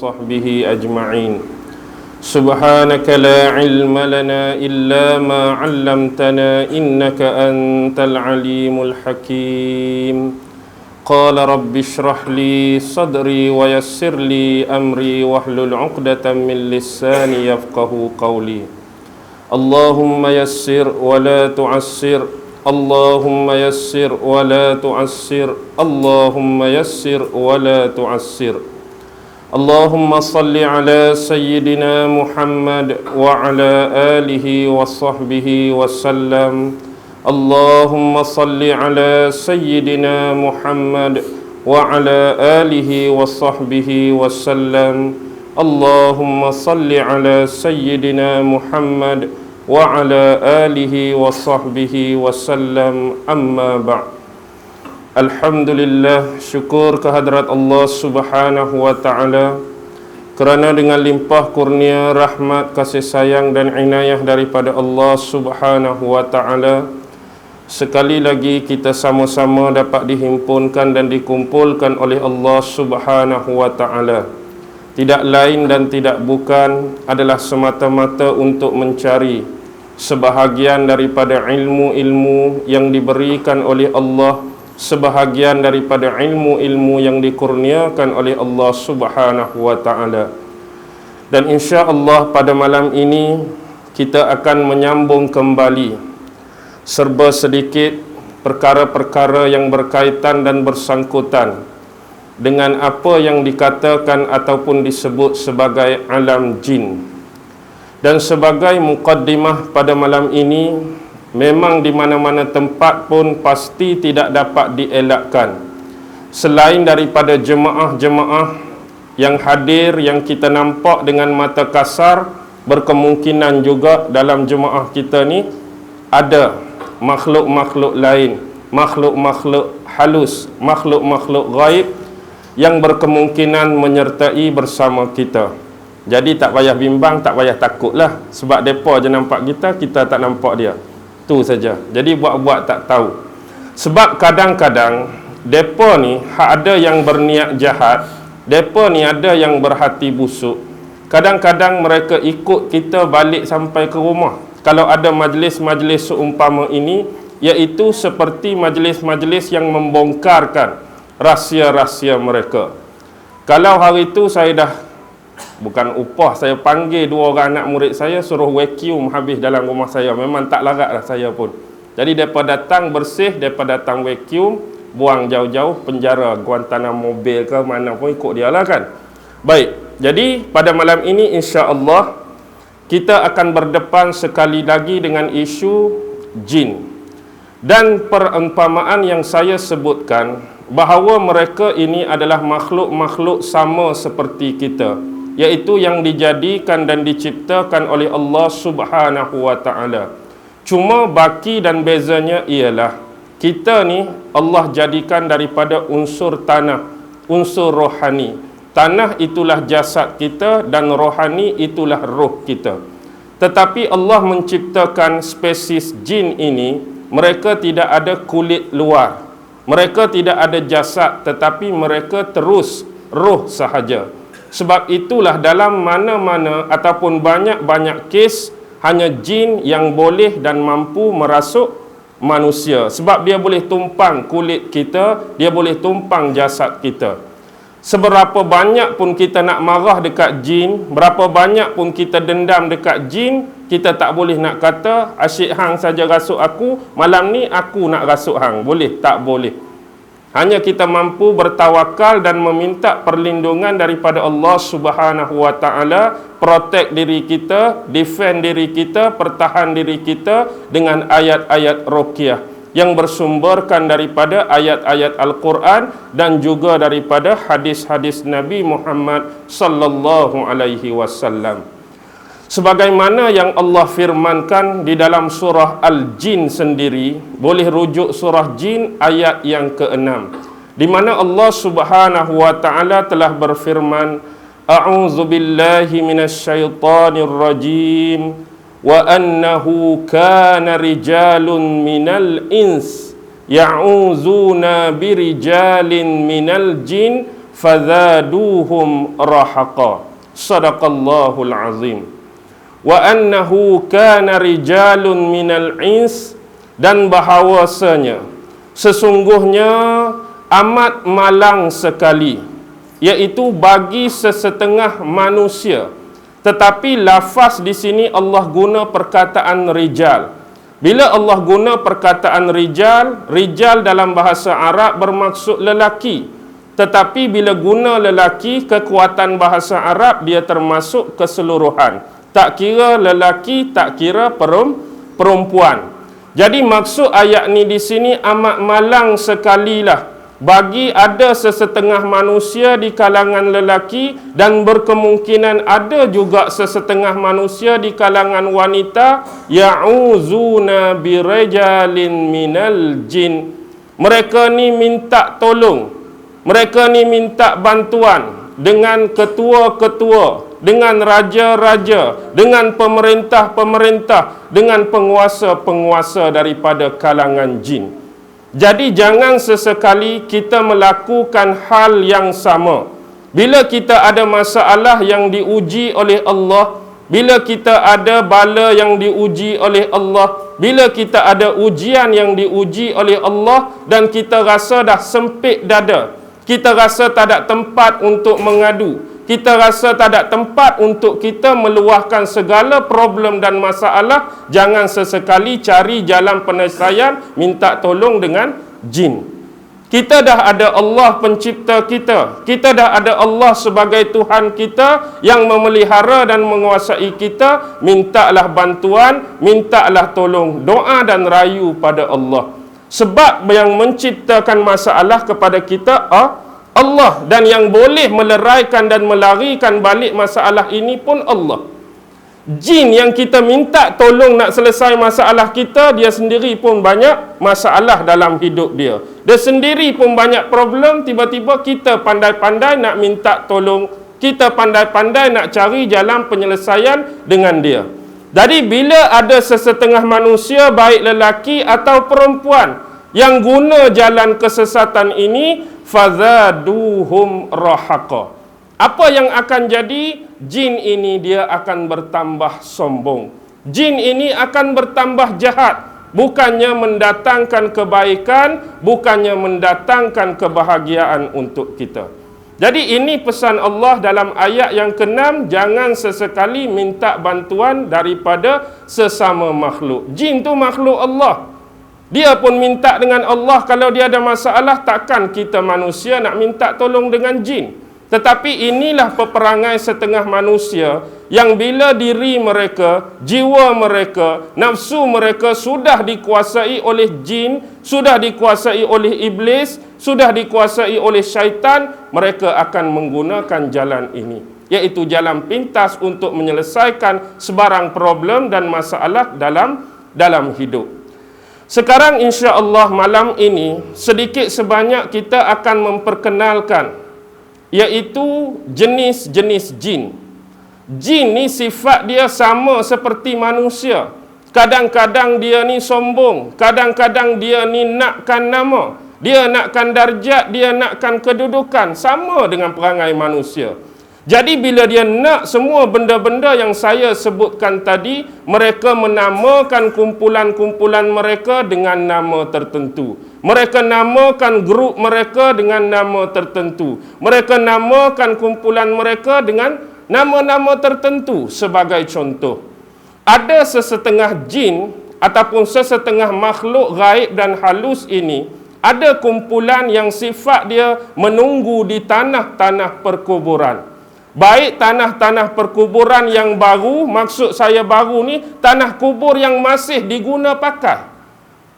وصحبه أجمعين. سبحانك لا علم لنا إلا ما علمتنا إنك أنت العليم الحكيم. قال رب اشرح لي صدري ويسر لي أمري واحلل عقدة من لساني يفقه قولي. اللهم يسر ولا تعسر، اللهم يسر ولا تعسر، اللهم يسر ولا تعسر. اللهم صل على سيدنا محمد وعلى آله وصحبه وسلم. اللهم صل على سيدنا محمد وعلى آله وصحبه وسلم. اللهم صل على سيدنا محمد وعلى آله وصحبه وسلم. Amma ba'd. Alhamdulillah, syukur kehadrat Allah Subhanahu wa ta'ala kerana dengan limpah kurnia, rahmat, kasih sayang dan inayah daripada Allah Subhanahu wa ta'ala, sekali lagi kita sama-sama dapat dihimpunkan dan dikumpulkan oleh Allah Subhanahu wa ta'ala. Tidak lain dan tidak bukan adalah semata-mata untuk mencari sebahagian daripada ilmu-ilmu yang diberikan oleh Allah, sebahagian daripada ilmu-ilmu yang dikurniakan oleh Allah Subhanahu wa ta'ala. Dan insya-Allah pada malam ini kita akan menyambung kembali serba sedikit perkara-perkara yang berkaitan dan bersangkutan dengan apa yang dikatakan ataupun disebut sebagai alam jin. Dan sebagai muqaddimah pada malam ini, memang di mana-mana tempat pun pasti tidak dapat dielakkan, selain daripada jemaah-jemaah yang hadir, yang kita nampak dengan mata kasar, berkemungkinan juga dalam jemaah kita ni ada makhluk-makhluk lain, makhluk-makhluk halus, makhluk-makhluk gaib yang berkemungkinan menyertai bersama kita. Jadi tak payah bimbang, tak payah takutlah, sebab depa je nampak kita, kita tak nampak dia. Tu saja. Jadi buat-buat tak tahu. Sebab kadang-kadang depa ni ada yang berniat jahat, depa ni ada yang berhati busuk. Kadang-kadang mereka ikut kita balik sampai ke rumah. Kalau ada majlis-majlis seumpama ini, iaitu seperti majlis-majlis yang membongkarkan rahsia-rahsia mereka. Kalau hari itu saya dah bukan upah, saya panggil 2 orang anak murid saya, suruh vacuum habis dalam rumah saya, memang tak larat lah saya pun. Jadi mereka datang bersih, mereka datang vacuum, buang jauh-jauh penjara, Guantanamo Bay ke mana pun ikut dia lah kan. Baik, jadi pada malam ini insya-Allah kita akan berdepan sekali lagi dengan isu jin. Dan perumpamaan yang saya sebutkan bahawa mereka ini adalah makhluk-makhluk sama seperti kita, iaitu yang dijadikan dan diciptakan oleh Allah Subhanahu wa ta'ala. Cuma baki dan bezanya ialah kita ni Allah jadikan daripada unsur tanah, unsur rohani. Tanah itulah jasad kita dan rohani itulah roh kita. Tetapi Allah menciptakan spesies jin ini, mereka tidak ada kulit luar, mereka tidak ada jasad, tetapi mereka terus roh sahaja. Sebab itulah dalam mana-mana ataupun banyak-banyak kes, hanya jin yang boleh dan mampu merasuk manusia. Sebab dia boleh tumpang kulit kita, dia boleh tumpang jasad kita. Seberapa banyak pun kita nak marah dekat jin, berapa banyak pun kita dendam dekat jin, kita tak boleh nak kata asyik hang saja rasuk aku, malam ni aku nak rasuk hang. Boleh? Tak boleh. Hanya kita mampu bertawakal dan meminta perlindungan daripada Allah Subhanahu wa ta'ala, protect diri kita, defend diri kita, pertahan diri kita dengan ayat-ayat ruqyah yang bersumberkan daripada ayat-ayat Al-Quran dan juga daripada hadis-hadis Nabi Muhammad sallallahu alaihi wasallam. Sebagaimana yang Allah firmankan di dalam surah Al-Jin sendiri, boleh rujuk surah Jin ayat yang ke-6, di mana Allah Subhanahu wa ta'ala telah berfirman, A'udzu billahi minasyaitonir rajim. Wa annahu kana rijalun minal ins ya'uzuna birijalin minal jin fazaduhum rahaqa. Sadaqallahul azim. Wa annahu kana rijalun minal ins, dan bahawasanya sesungguhnya amat malang sekali, iaitu bagi sesetengah manusia. Tetapi lafaz di sini Allah guna perkataan rijal. Bila Allah guna perkataan rijal, rijal dalam bahasa Arab bermaksud lelaki. Tetapi bila guna lelaki, kekuatan bahasa Arab dia termasuk keseluruhan. Tak kira lelaki, tak kira perempuan. Jadi maksud ayat ni di sini amat malang sekalilah bagi ada sesetengah manusia di kalangan lelaki, dan berkemungkinan ada juga sesetengah manusia di kalangan wanita, ya'uzuna birajalin minal jin. Mereka ni minta tolong, mereka ni minta bantuan dengan ketua-ketua, dengan raja-raja, dengan pemerintah-pemerintah, dengan penguasa-penguasa daripada kalangan jin. Jadi jangan sesekali kita melakukan hal yang sama. Bila kita ada masalah yang diuji oleh Allah, bila kita ada bala yang diuji oleh Allah, bila kita ada ujian yang diuji oleh Allah, dan kita rasa dah sempit dada, kita rasa tak ada tempat untuk mengadu, kita rasa tak ada tempat untuk kita meluahkan segala problem dan masalah, jangan sesekali cari jalan penyelesaian minta tolong dengan jin. Kita dah ada Allah pencipta kita, kita dah ada Allah sebagai Tuhan kita yang memelihara dan menguasai kita. Mintalah bantuan, mintalah tolong, doa dan rayu pada Allah. Sebab yang menciptakan masalah kepada kita Allah, dan yang boleh meleraikan dan melarikan balik masalah ini pun Allah. Jin yang kita minta tolong nak selesai masalah kita, dia sendiri pun banyak masalah dalam hidup dia. Dia sendiri pun banyak problem, tiba-tiba kita pandai-pandai nak minta tolong, kita pandai-pandai nak cari jalan penyelesaian dengan dia. Jadi bila ada sesetengah manusia, baik lelaki atau perempuan, yang guna jalan kesesatan ini, fazaduhum rahaqa. Apa yang akan jadi? Jin ini dia akan bertambah sombong. Jin ini akan bertambah jahat. Bukannya mendatangkan kebaikan, bukannya mendatangkan kebahagiaan untuk kita. Jadi ini pesan Allah dalam ayat yang ke-6, jangan sesekali minta bantuan daripada sesama makhluk. Jin tu makhluk Allah. Dia pun minta dengan Allah. Kalau dia ada masalah, takkan kita manusia nak minta tolong dengan jin. Tetapi inilah peperangai setengah manusia yang bila diri mereka, jiwa mereka, nafsu mereka sudah dikuasai oleh jin, sudah dikuasai oleh iblis, sudah dikuasai oleh syaitan, mereka akan menggunakan jalan ini, iaitu jalan pintas untuk menyelesaikan sebarang problem dan masalah dalam hidup. Sekarang insya-Allah malam ini sedikit sebanyak kita akan memperkenalkan, iaitu jenis-jenis jin. Jin ni sifat dia sama seperti manusia. Kadang-kadang dia ni sombong, kadang-kadang dia ni nakkan nama, dia nakkan darjat, dia nakkan kedudukan, sama dengan perangai manusia. Jadi bila dia nak semua benda-benda yang saya sebutkan tadi, mereka menamakan kumpulan-kumpulan mereka dengan nama tertentu. Mereka namakan grup mereka dengan nama tertentu. Mereka namakan kumpulan mereka dengan nama-nama tertentu. Sebagai contoh, ada sesetengah jin ataupun sesetengah makhluk gaib dan halus ini, ada kumpulan yang sifat dia menunggu di tanah-tanah perkuburan. Baik tanah-tanah perkuburan yang baru, maksud saya baru ni, tanah kubur yang masih diguna pakai.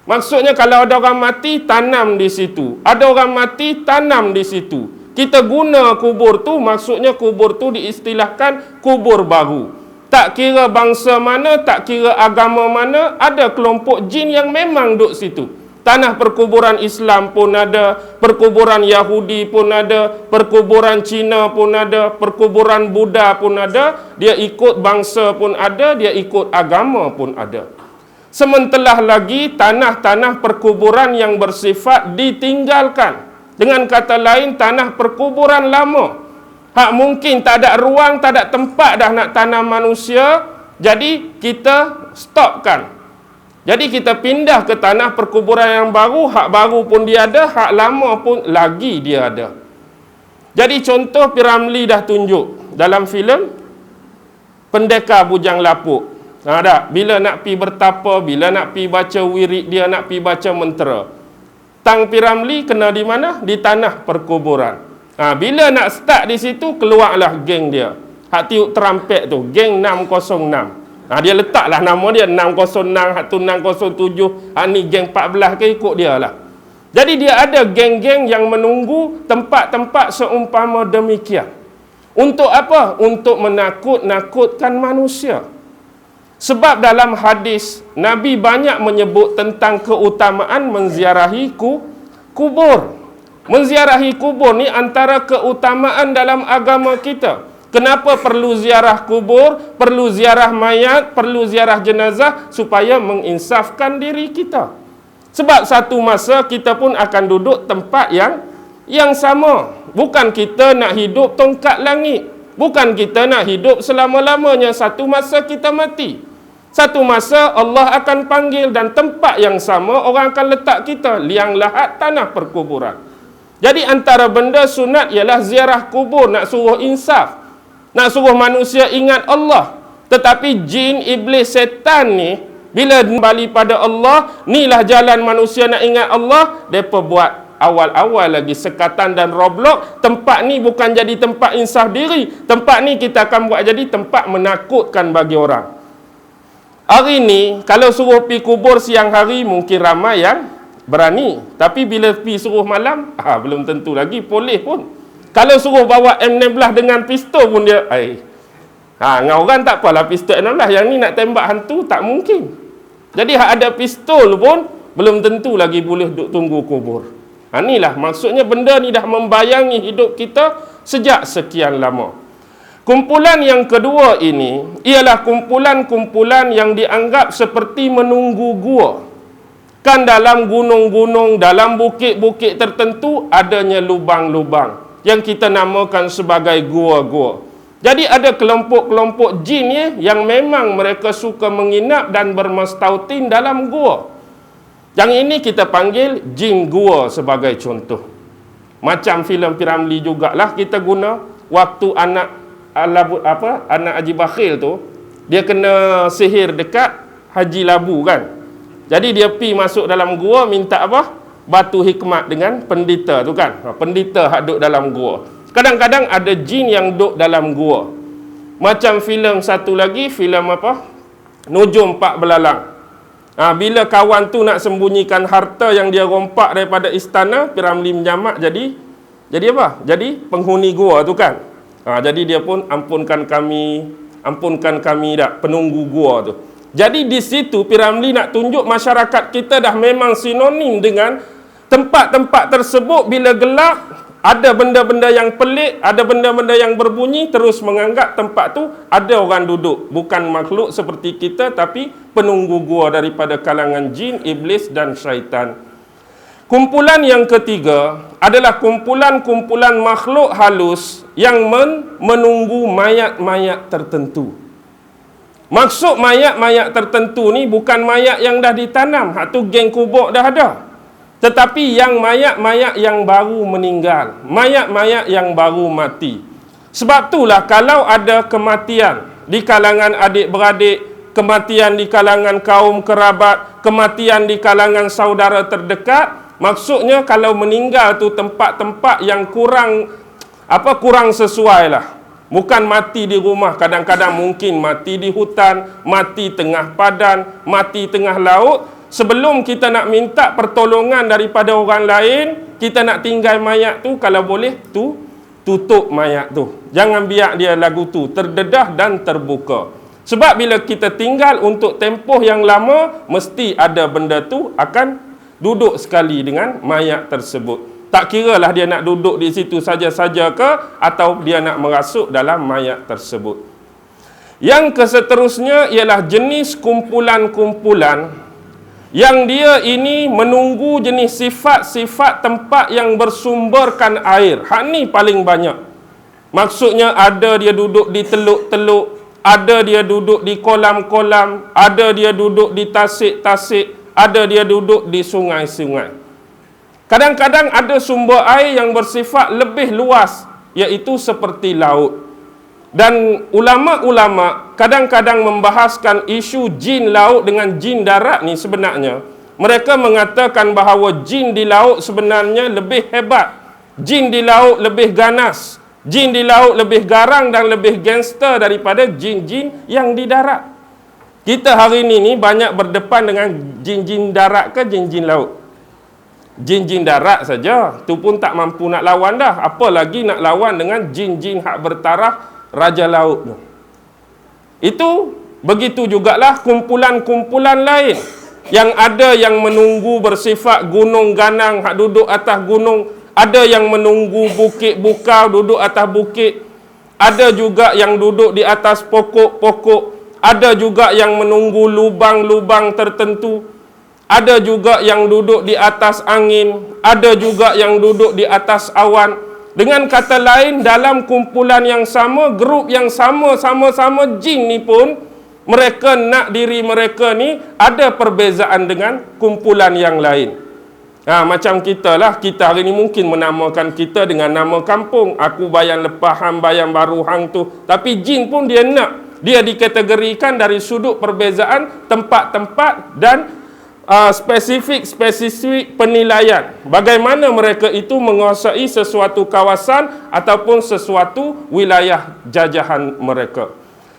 Maksudnya kalau ada orang mati, tanam di situ. Ada orang mati, tanam di situ. Kita guna kubur tu, maksudnya kubur tu diistilahkan kubur baru. Tak kira bangsa mana, tak kira agama mana, ada kelompok jin yang memang duduk situ. Tanah perkuburan Islam pun ada, perkuburan Yahudi pun ada, perkuburan Cina pun ada, perkuburan Buddha pun ada, dia ikut bangsa pun ada, dia ikut agama pun ada. Sementara lagi tanah-tanah perkuburan yang bersifat ditinggalkan. Dengan kata lain, tanah perkuburan lama. Hak mungkin tak ada ruang, tak ada tempat dah nak tanam manusia, jadi kita stopkan. Jadi kita pindah ke tanah perkuburan yang baru, hak baru pun dia ada, hak lama pun lagi dia ada. Jadi contoh P.Ramlee dah tunjuk dalam filem Pendekar Bujang Lapuk. Bila nak pi bertapa, bila nak pi baca wirid dia, nak pi baca mentera, Tang P.Ramlee kena di mana? Di tanah perkuburan. Bila nak start di situ, keluarlah geng dia. Hak tiup terampet tu, geng 606. Dia letaklah nama dia 606, hak tu 607, hak ni geng 14 ke, ikut dia lah. Jadi dia ada geng-geng yang menunggu tempat-tempat seumpama demikian. Untuk apa? Untuk menakut-nakutkan manusia. Sebab dalam hadis, Nabi banyak menyebut tentang keutamaan menziarahi kubur. Menziarahi kubur ni antara keutamaan dalam agama kita. Kenapa perlu ziarah kubur, perlu ziarah mayat, perlu ziarah jenazah? Supaya menginsafkan diri kita. Sebab satu masa kita pun akan duduk tempat yang sama. Bukan kita nak hidup tongkat langit. Bukan kita nak hidup selama-lamanya. Satu masa kita mati. Satu masa Allah akan panggil dan tempat yang sama orang akan letak kita. Liang lahat tanah perkuburan. Jadi antara benda sunat ialah ziarah kubur, nak suruh insaf. Nak suruh manusia ingat Allah. Tetapi jin, iblis, setan ni, bila kembali pada Allah, inilah jalan manusia nak ingat Allah, mereka buat awal-awal lagi sekatan dan roblok. Tempat ni bukan jadi tempat insaf diri. Tempat ni kita akan buat jadi tempat menakutkan bagi orang. Hari ni, kalau suruh pergi kubur siang hari, mungkin ramai yang berani. Tapi bila pergi suruh malam, belum tentu lagi boleh pun. Kalau suruh bawa M16 dengan pistol pun dia, dengan orang tak apalah pistol M16, yang ni nak tembak hantu, tak mungkin. Jadi hak ada pistol pun, belum tentu lagi boleh duduk tunggu kubur. Inilah maksudnya benda ni dah membayangi hidup kita sejak sekian lama. Kumpulan yang kedua ini, ialah kumpulan-kumpulan yang dianggap seperti menunggu gua. Kan dalam gunung-gunung, dalam bukit-bukit tertentu, adanya lubang-lubang yang kita namakan sebagai gua-gua. Jadi ada kelompok-kelompok jin yang memang mereka suka menginap dan bermastautin dalam gua. Yang ini kita panggil jin gua sebagai contoh. Macam filem P.Ramlee jugalah kita guna waktu anak Haji Bakhil tu, dia kena sihir dekat Haji Labu kan. Jadi dia pi masuk dalam gua minta apa? Batu hikmat dengan pendeta tu kan. Pendeta hak duduk dalam gua. Kadang-kadang ada jin yang duduk dalam gua. Macam filem satu lagi, filem apa? Nujum Pak Belalang. Bila kawan tu nak sembunyikan harta yang dia rompak daripada istana, P.Ramlee menjamak jadi apa? Jadi penghuni gua tu kan. Jadi dia pun ampunkan kami dak penunggu gua tu. Jadi di situ P.Ramlee nak tunjuk masyarakat kita dah memang sinonim dengan tempat-tempat tersebut. Bila gelap, ada benda-benda yang pelik, ada benda-benda yang berbunyi, terus menganggap tempat tu ada orang duduk. Bukan makhluk seperti kita, tapi penunggu gua daripada kalangan jin, iblis dan syaitan. Kumpulan yang ketiga adalah kumpulan-kumpulan makhluk halus yang menunggu mayat-mayat tertentu. Maksud mayat-mayat tertentu ni bukan mayat yang dah ditanam, hak tu geng kubur dah ada. Tetapi yang mayat-mayat yang baru meninggal, mayat-mayat yang baru mati. Sebab itulah kalau ada kematian di kalangan adik-beradik, kematian di kalangan kaum kerabat, kematian di kalangan saudara terdekat, maksudnya kalau meninggal tu tempat-tempat yang kurang sesuai lah. Bukan mati di rumah, kadang-kadang mungkin mati di hutan, mati tengah padan, mati tengah laut. Sebelum kita nak minta pertolongan daripada orang lain, kita nak tinggal mayat tu, kalau boleh tutup mayat tu. Jangan biar dia lagu tu terdedah dan terbuka. Sebab bila kita tinggal untuk tempoh yang lama, mesti ada benda tu akan duduk sekali dengan mayat tersebut. Tak kiralah dia nak duduk di situ saja-saja ke, atau dia nak merasuk dalam mayat tersebut. Yang keseterusnya ialah jenis kumpulan-kumpulan yang dia ini menunggu jenis sifat-sifat tempat yang bersumberkan air. Hak ni paling banyak. Maksudnya ada dia duduk di teluk-teluk, ada dia duduk di kolam-kolam, ada dia duduk di tasik-tasik, ada dia duduk di sungai-sungai. Kadang-kadang ada sumber air yang bersifat lebih luas, iaitu seperti laut. Dan ulama-ulama kadang-kadang membahaskan isu jin laut dengan jin darat ni sebenarnya. Mereka mengatakan bahawa jin di laut sebenarnya lebih hebat. Jin di laut lebih ganas. Jin di laut lebih garang dan lebih gangster daripada jin-jin yang di darat. Kita hari ini banyak berdepan dengan jin-jin darat ke jin-jin laut. Jin-jin darat saja, tu pun tak mampu nak lawan dah. Apa lagi nak lawan dengan jin-jin hak bertaraf Raja Laut tu. Itu begitu jugalah kumpulan-kumpulan lain yang ada yang menunggu bersifat gunung ganang hak duduk atas gunung, ada yang menunggu bukit bukau duduk atas bukit, ada juga yang duduk di atas pokok-pokok, ada juga yang menunggu lubang-lubang tertentu, ada juga yang duduk di atas angin, ada juga yang duduk di atas awan. Dengan kata lain, dalam kumpulan yang sama, grup yang sama-sama jin ni pun, mereka nak diri mereka ni ada perbezaan dengan kumpulan yang lain. Macam kita lah, kita hari ni mungkin menamakan kita dengan nama kampung. Aku Bayan Lepah, hang Bayan Baru hang tu. Tapi jin pun dia nak. Dia dikategorikan dari sudut perbezaan tempat-tempat dan spesifik penilaian. Bagaimana mereka itu menguasai sesuatu kawasan ataupun sesuatu wilayah jajahan mereka.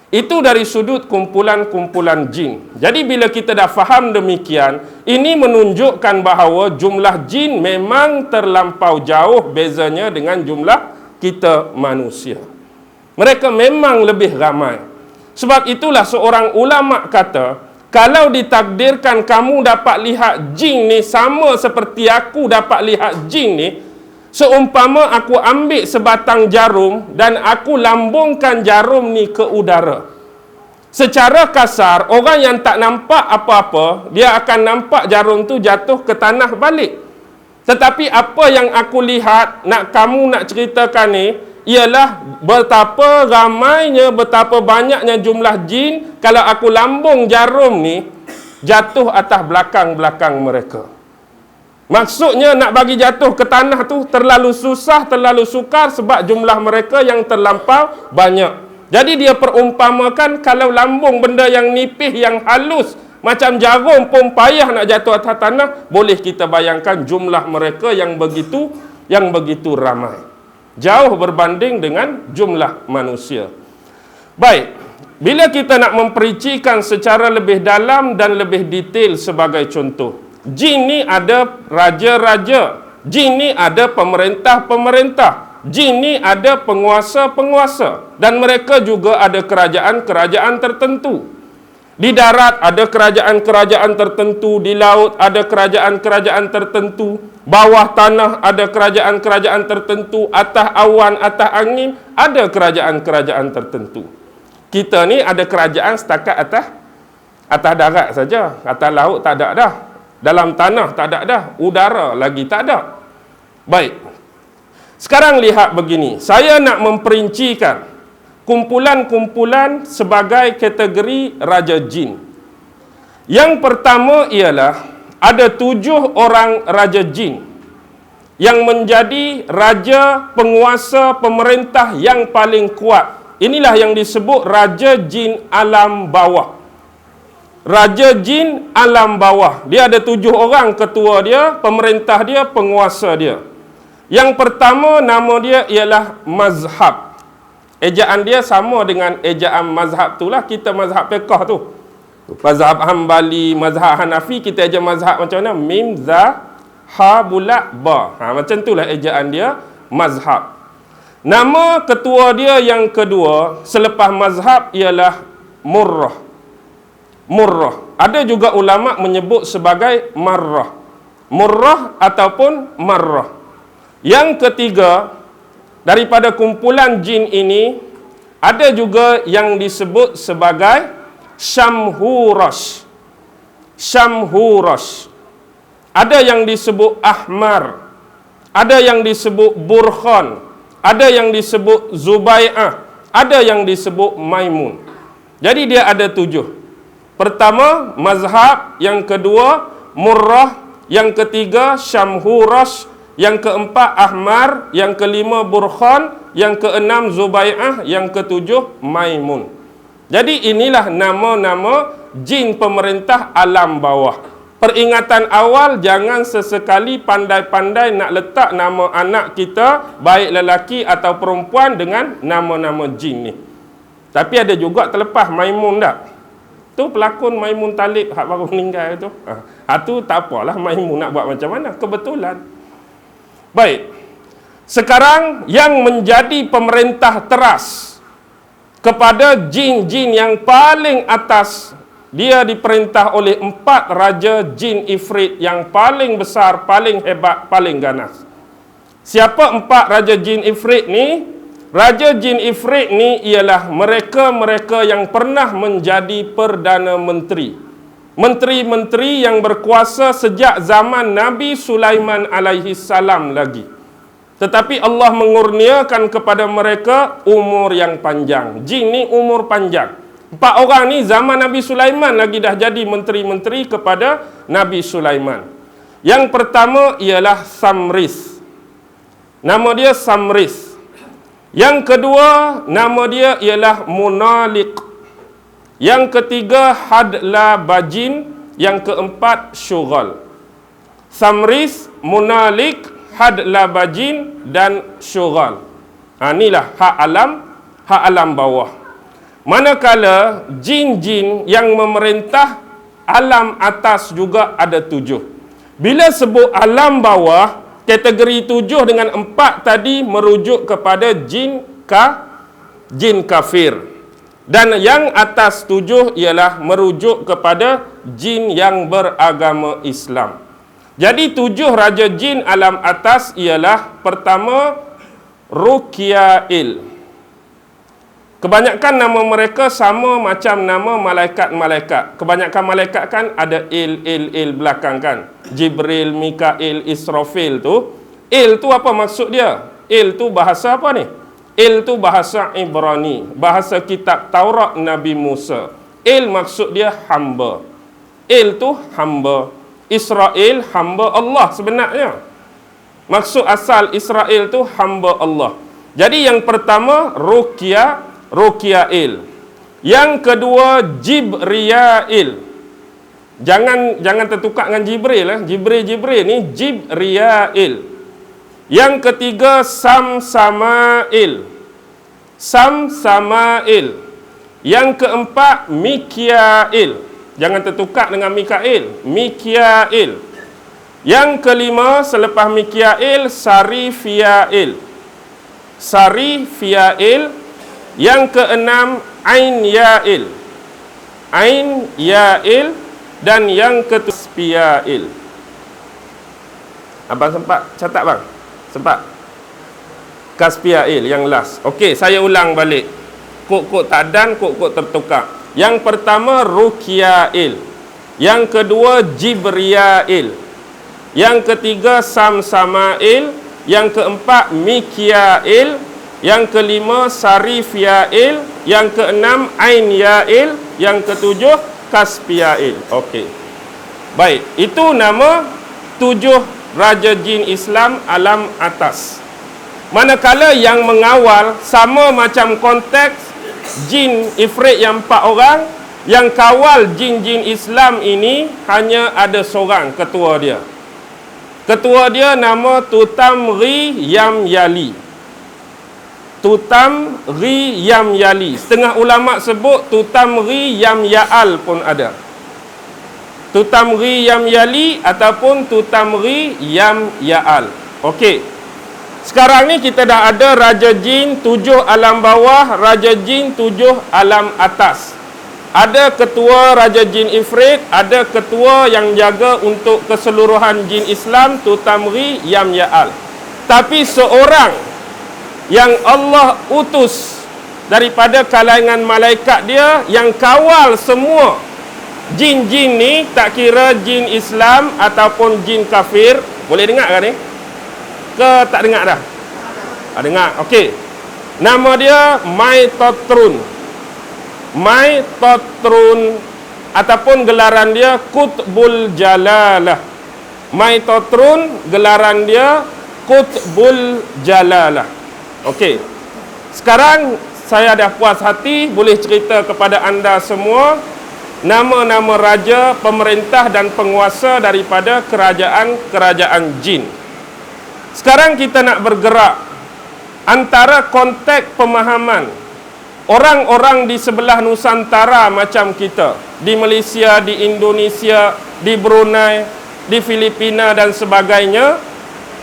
Itu dari sudut kumpulan-kumpulan jin. Jadi bila kita dah faham demikian, ini menunjukkan bahawa jumlah jin memang terlampau jauh bezanya dengan jumlah kita manusia. Mereka memang lebih ramai. Sebab itulah seorang ulama kata, kalau ditakdirkan kamu dapat lihat jin ni sama seperti aku dapat lihat jin ni, seumpama aku ambil sebatang jarum dan aku lambungkan jarum ni ke udara. Secara kasar, orang yang tak nampak apa-apa, dia akan nampak jarum tu jatuh ke tanah balik. Tetapi apa yang aku lihat, kamu nak ceritakan ni, ialah betapa ramainya, betapa banyaknya jumlah jin kalau aku lambung jarum ni jatuh atas belakang-belakang mereka. Maksudnya nak bagi jatuh ke tanah tu terlalu susah, terlalu sukar sebab jumlah mereka yang terlampau banyak. Jadi dia perumpamakan kalau lambung benda yang nipis, yang halus macam jarum pun payah nak jatuh atas tanah, boleh kita bayangkan jumlah mereka yang begitu ramai. Jauh berbanding dengan jumlah manusia. Baik, bila kita nak memperincikan secara lebih dalam dan lebih detail sebagai contoh, jin ni ada raja-raja, jin ni ada pemerintah-pemerintah, jin ni ada penguasa-penguasa, dan mereka juga ada kerajaan-kerajaan tertentu. Di darat ada kerajaan-kerajaan tertentu, di laut ada kerajaan-kerajaan tertentu, bawah tanah ada kerajaan-kerajaan tertentu, atas awan, atas angin ada kerajaan-kerajaan tertentu. Kita ni ada kerajaan setakat atas darat saja, atas laut tak ada dah, dalam tanah tak ada dah, udara lagi tak ada. Baik. Sekarang lihat begini, saya nak memperincikan kumpulan-kumpulan sebagai kategori raja jin. Yang pertama ialah ada 7 orang raja jin yang menjadi raja, penguasa, pemerintah yang paling kuat. Inilah yang disebut raja jin alam bawah. Raja jin alam bawah. Dia ada 7 orang ketua dia, pemerintah dia, penguasa dia. Yang pertama nama dia ialah mazhab. Ejaan dia sama dengan ejaan mazhab tu lah. Kita mazhab fiqh tu. Mazhab Hambali, mazhab Hanafi, kita eja mazhab macam mana? Mim, za, ha, bulat, ba. Macam tu lah ejaan dia, mazhab. Nama ketua dia yang kedua selepas mazhab ialah murrah. Murrah. Ada juga ulama menyebut sebagai marrah. Murrah ataupun marrah. Yang ketiga, daripada kumpulan jin ini, ada juga yang disebut sebagai Syamhurash. Syamhurash. Ada yang disebut Ahmar, ada yang disebut Burkhan, ada yang disebut Zubai'ah, ada yang disebut Maimun. Jadi dia ada 7. Pertama mazhab, yang kedua Murrah, yang ketiga Syamhurash, yang keempat Ahmar, yang kelima Burkhan, yang keenam Zubai'ah, yang ketujuh Maimun. Jadi inilah nama-nama jin pemerintah alam bawah. Peringatan awal, jangan sesekali pandai-pandai nak letak nama anak kita, baik lelaki atau perempuan, dengan nama-nama jin ni. Tapi ada juga terlepas Maimun tak? Tu pelakon Maimun Talib hak baru meninggal tu. Tu tak apalah, Maimun nak buat macam mana, kebetulan. Baik. Sekarang yang menjadi pemerintah teras kepada jin-jin yang paling atas, dia diperintah oleh 4 raja jin Ifrit yang paling besar, paling hebat, paling ganas. Siapa 4 raja jin Ifrit ni? Raja jin Ifrit ni ialah mereka-mereka yang pernah menjadi Perdana Menteri. Menteri-menteri yang berkuasa sejak zaman Nabi Sulaiman alaihi salam lagi. Tetapi Allah mengurniakan kepada mereka umur yang panjang. Jin ni umur panjang. 4 orang ni zaman Nabi Sulaiman lagi dah jadi menteri-menteri kepada Nabi Sulaiman. Yang pertama ialah Samris. Nama dia Samris. Yang kedua, nama dia ialah Munalik. Yang ketiga, Hadla Bajin. Yang keempat, Syughal. Samris, Munalik, Hadla Bajin, dan Syughal. Inilah hak alam bawah. Manakala jin-jin yang memerintah alam atas juga ada 7. Bila sebut alam bawah, kategori 7 dengan 4 tadi merujuk kepada jin kafir. Dan yang atas 7 ialah merujuk kepada jin yang beragama Islam. Jadi 7 raja jin alam atas ialah pertama Rukiail. Kebanyakan nama mereka sama macam nama malaikat-malaikat. Kebanyakan malaikat kan ada il belakang kan. Jibril, Mikail, Israfil tu. Il tu apa maksud dia? Il tu bahasa apa ni? Il tu bahasa Ibrani. Bahasa kitab Taurat Nabi Musa. Il maksud dia hamba. Il tu hamba. Israel hamba Allah sebenarnya. Maksud asal Israel tu hamba Allah. Jadi yang pertama Rukiail. Yang kedua Jibriail. Jangan tertukar dengan Jibril Jibril ni Jibriail. Yang ketiga Samsamail. Yang keempat Mikail. Jangan tertukar dengan Mikail. Mikail. Yang kelima selepas Mikail Sarifiail. Yang keenam Ain Yail. Dan yang ketujuh Abang sempat catat bang? Sempat? Kaspiail yang last. Okey, saya ulang balik. Kod-kod tak dan, kod-kod tertukar. Yang pertama Rukiail. Yang kedua Jibriail. Yang ketiga Samsamail. Yang keempat Mikail. Yang kelima Sarifiail. Yang keenam Ain Yail. Yang ketujuh Kaspiail. Okey. Baik, itu nama 7 raja jin Islam alam atas. Manakala yang mengawal sama macam konteks jin Ifrit yang 4 orang, yang kawal jin-jin Islam ini hanya ada seorang ketua dia. Ketua dia nama Tutamri Yamyali. Tutamri Yamyali. Setengah ulama sebut Tutamri Yamyaal pun ada. Tutamri Yamyali ataupun Tutamri Yamyaal. Okey. Sekarang ni kita dah ada raja jin 7 alam bawah, raja jin 7 alam atas. Ada ketua raja jin Ifrit, ada ketua yang jaga untuk keseluruhan jin Islam, Tutamri Yamyaal. Tapi seorang yang Allah utus daripada kalangan malaikat dia yang kawal semua Jin-jin ni tak kira jin Islam ataupun jin kafir. Boleh dengar kan ni? Ke tak dengar dah? Dengar. Okey. Nama dia Maitotrun. Maitotrun ataupun gelaran dia Qutbul Jalalah. Maitotrun gelaran dia Qutbul Jalalah. Okey. Sekarang saya dah puas hati boleh cerita kepada anda semua nama-nama raja, pemerintah dan penguasa daripada kerajaan-kerajaan jin. Sekarang kita nak bergerak antara konteks pemahaman orang-orang di sebelah Nusantara macam kita, di Malaysia, di Indonesia, di Brunei, di Filipina dan sebagainya.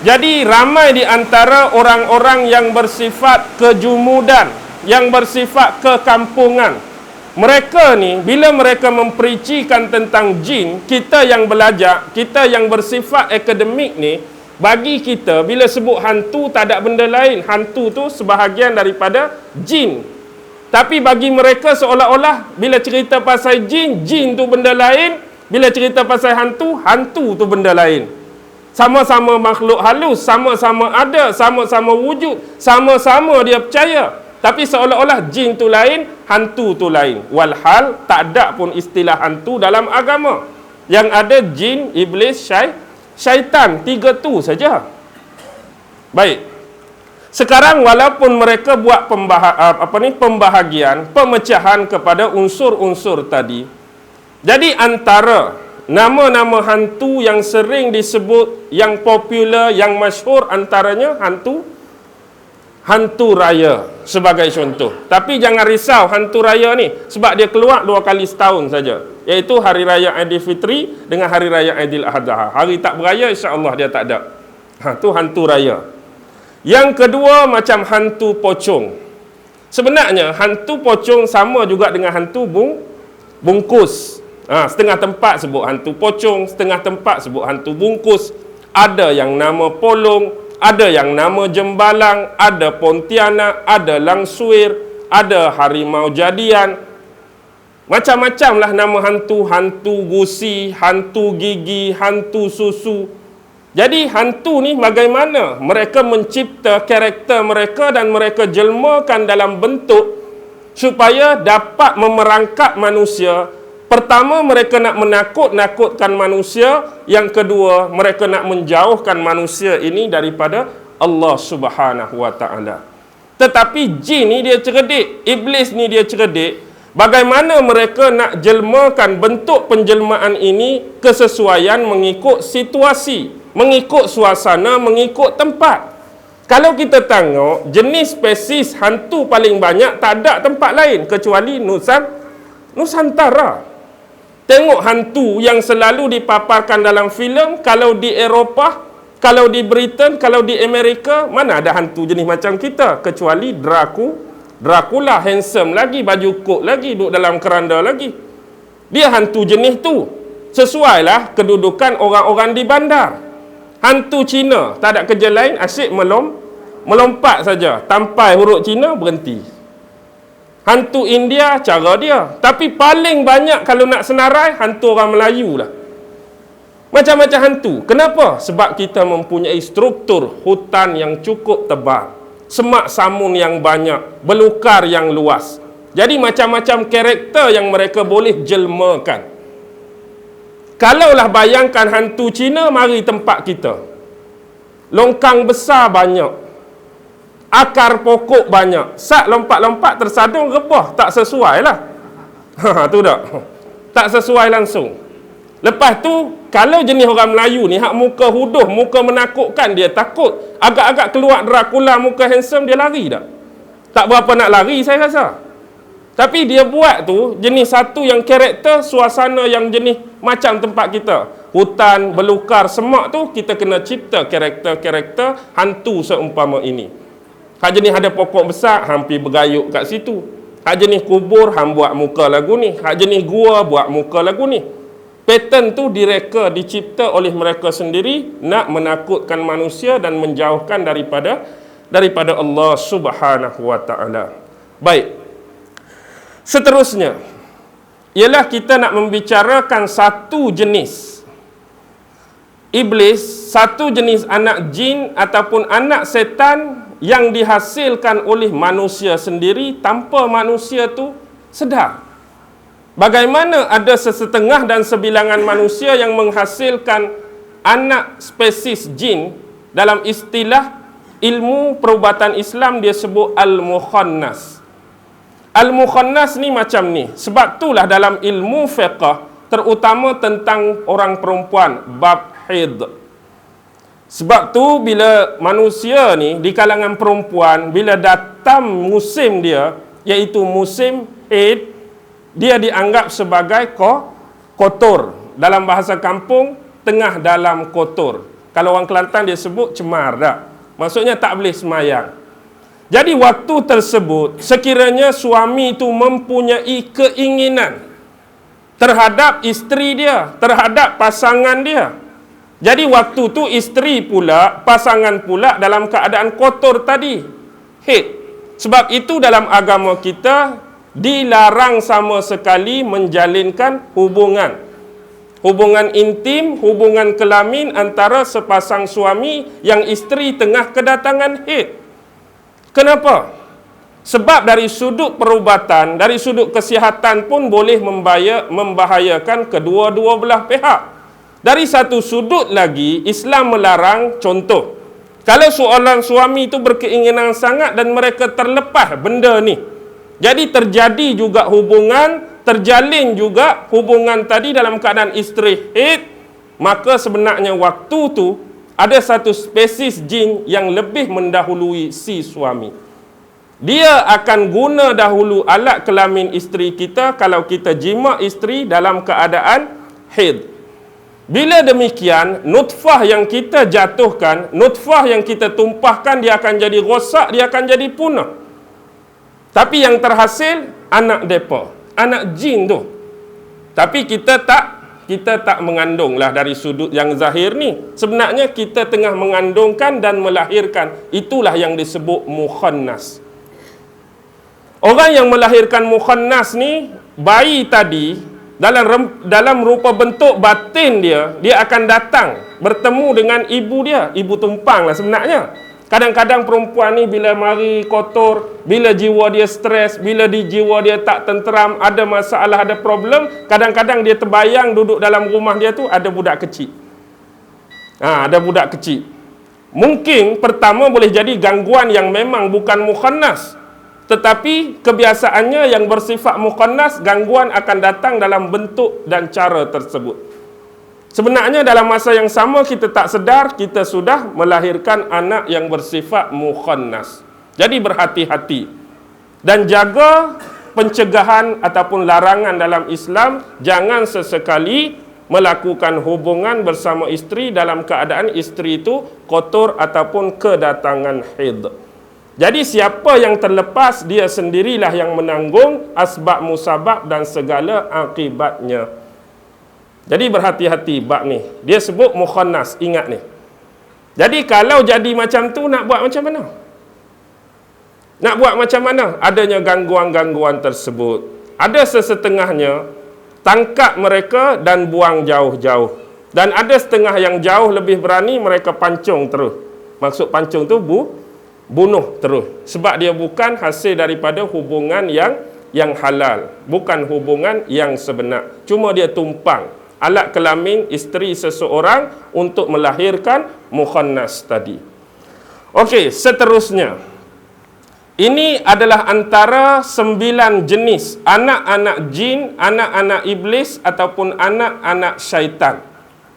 Jadi ramai di antara orang-orang yang bersifat kejumudan, yang bersifat kekampungan. Mereka ni bila mereka mempericikan tentang jin, kita yang belajar, kita yang bersifat akademik ni, bagi kita bila sebut hantu tak ada benda lain. Hantu tu sebahagian daripada jin. Tapi bagi mereka seolah-olah bila cerita pasal jin, jin tu benda lain. Bila cerita pasal hantu, hantu tu benda lain. Sama-sama makhluk halus, sama-sama ada, sama-sama wujud, sama-sama dia percaya. Tapi seolah-olah jin tu lain, hantu tu lain. Walhal tak ada pun istilah hantu dalam agama. Yang ada jin, iblis, syaitan. 3 tu saja. Baik. Sekarang walaupun mereka buat pembahagian, pemecahan kepada unsur-unsur tadi. Jadi antara nama-nama hantu yang sering disebut, yang popular, yang masyhur antaranya hantu raya sebagai contoh. Tapi jangan risau hantu raya ni sebab dia keluar 2 kali setahun saja, iaitu hari raya Aidilfitri dengan hari raya Aidil Adha. Hari tak beraya insya-Allah dia tak ada. Tu hantu raya. Yang kedua macam hantu pocong. Sebenarnya hantu pocong sama juga dengan hantu bungkus. Setengah tempat sebut hantu pocong, setengah tempat sebut hantu bungkus. Ada yang nama polong, ada yang nama jembalang, ada pontianak, ada langsuir, ada harimau jadian. Macam-macam lah nama hantu. Hantu gusi, hantu gigi, hantu susu. Jadi hantu ni bagaimana mereka mencipta karakter mereka dan mereka jelmakan dalam bentuk supaya dapat memerangkap manusia. Pertama, mereka nak menakut-nakutkan manusia. Yang kedua, mereka nak menjauhkan manusia ini daripada Allah Subhanahu Wa Taala. Tetapi jin ni dia cerdik, iblis ni dia cerdik. Bagaimana mereka nak jelmakan bentuk penjelmaan ini kesesuaian mengikut situasi, mengikut suasana, mengikut tempat. Kalau kita tengok jenis spesies hantu paling banyak tak ada tempat lain kecuali Nusantara. Tengok hantu yang selalu dipaparkan dalam filem, kalau di Eropah, kalau di Britain, kalau di Amerika, mana ada hantu jenis macam kita kecuali Dracula, handsome lagi, baju kok lagi, duduk dalam keranda lagi. Dia hantu jenis tu. Sesuailah kedudukan orang-orang di bandar. Hantu Cina tak ada kerja lain, asyik melompat saja. Tampai huruf Cina berhenti. Hantu India cara dia. Tapi paling banyak kalau nak senarai hantu orang Melayu lah. Macam-macam hantu. Kenapa? Sebab kita mempunyai struktur hutan yang cukup tebal, semak samun yang banyak, belukar yang luas. Jadi macam-macam karakter yang mereka boleh jelmakan. Kalaulah bayangkan hantu Cina mari tempat kita, longkang besar banyak, akar pokok banyak, sat lompat-lompat tersadung rebah, tak sesuai lah. Tu tak? Tak sesuai langsung. Lepas tu, kalau jenis orang Melayu ni, hak muka huduh, muka menakutkan, dia takut. Agak-agak keluar Dracula, muka handsome, dia lari tak? Tak berapa nak lari saya rasa. Tapi dia buat tu, jenis satu yang karakter, suasana yang jenis macam tempat kita. Hutan, belukar, semak tu, kita kena cipta karakter-karakter hantu seumpama ini. Hak jenis ada pokok besar, hampir bergayuk kat situ. Hak jenis kubur, hang buat muka lagu ni. Hak jenis gua, buat muka lagu ni. Pattern tu direka, dicipta oleh mereka sendiri, nak menakutkan manusia dan menjauhkan daripada Allah Subhanahu Wa Taala. Baik. Seterusnya, ialah kita nak membicarakan satu jenis iblis, satu jenis anak jin ataupun anak setan yang dihasilkan oleh manusia sendiri tanpa manusia tu sedar. Bagaimana ada sesetengah dan sebilangan manusia yang menghasilkan anak spesies jin, dalam istilah ilmu perubatan Islam dia sebut al-mukhannas. Al-mukhannas ni macam ni. Sebab itulah dalam ilmu fiqh, terutama tentang orang perempuan, bab haid. Sebab tu bila manusia ni di kalangan perempuan, bila datang musim dia, iaitu musim haid, dia dianggap sebagai kotor. Dalam bahasa kampung, tengah dalam kotor. Kalau orang Kelantan dia sebut cemar dah. Maksudnya tak boleh semayang. Jadi waktu tersebut, sekiranya suami itu mempunyai keinginan terhadap isteri dia, terhadap pasangan dia. Jadi waktu tu isteri pula, pasangan pula dalam keadaan kotor tadi, haid. Sebab itu dalam agama kita dilarang sama sekali menjalinkan hubungan intim, hubungan kelamin antara sepasang suami yang isteri tengah kedatangan haid. Kenapa? Sebab dari sudut perubatan, dari sudut kesihatan pun boleh membahayakan kedua-dua belah pihak. Dari satu sudut lagi, Islam melarang, contoh, kalau seorang suami itu berkeinginan sangat dan mereka terlepas benda ni, jadi terjadi juga hubungan, terjalin juga hubungan tadi dalam keadaan isteri haid, maka sebenarnya waktu tu ada satu spesies jin yang lebih mendahului si suami. Dia akan guna dahulu alat kelamin isteri kita kalau kita jima isteri dalam keadaan haid. Bila demikian, nutfah yang kita jatuhkan, nutfah yang kita tumpahkan, dia akan jadi rosak, dia akan jadi punah. Tapi yang terhasil anak depa, anak jin tu. Tapi kita tak mengandung lah dari sudut yang zahir ni. Sebenarnya kita tengah mengandungkan dan melahirkan. Itulah yang disebut mukhannas. Orang yang melahirkan mukhannas ni, bayi tadi dalam rupa bentuk batin dia akan datang bertemu dengan ibu dia, ibu tumpang lah sebenarnya. Kadang-kadang perempuan ni bila mari kotor, bila jiwa dia stres, bila jiwa dia tak tenteram, ada masalah, ada problem, kadang-kadang dia terbayang duduk dalam rumah dia tu ada budak kecil. Ada budak kecil. Mungkin pertama boleh jadi gangguan yang memang bukan mukhannas, tetapi kebiasaannya yang bersifat mukhannas, gangguan akan datang dalam bentuk dan cara tersebut. Sebenarnya dalam masa yang sama kita tak sedar, kita sudah melahirkan anak yang bersifat mukhannas. Jadi berhati-hati dan jaga pencegahan ataupun larangan dalam Islam. Jangan sesekali melakukan hubungan bersama isteri dalam keadaan isteri itu kotor ataupun kedatangan haid. Jadi siapa yang terlepas, dia sendirilah yang menanggung asbab musabab dan segala akibatnya. Jadi berhati-hati bab ni. Dia sebut mukhannas, ingat ni. Jadi kalau jadi macam tu, nak buat macam mana? Nak buat macam mana? Adanya gangguan-gangguan tersebut. Ada sesetengahnya tangkap mereka dan buang jauh-jauh. Dan ada setengah yang jauh lebih berani, mereka pancung terus. Maksud pancung tu bunuh terus. Sebab dia bukan hasil daripada hubungan yang halal. Bukan hubungan yang sebenar. Cuma dia tumpang alat kelamin isteri seseorang untuk melahirkan mukhannas tadi. Okey, seterusnya. Ini adalah antara 9 jenis anak-anak jin, anak-anak iblis ataupun anak-anak syaitan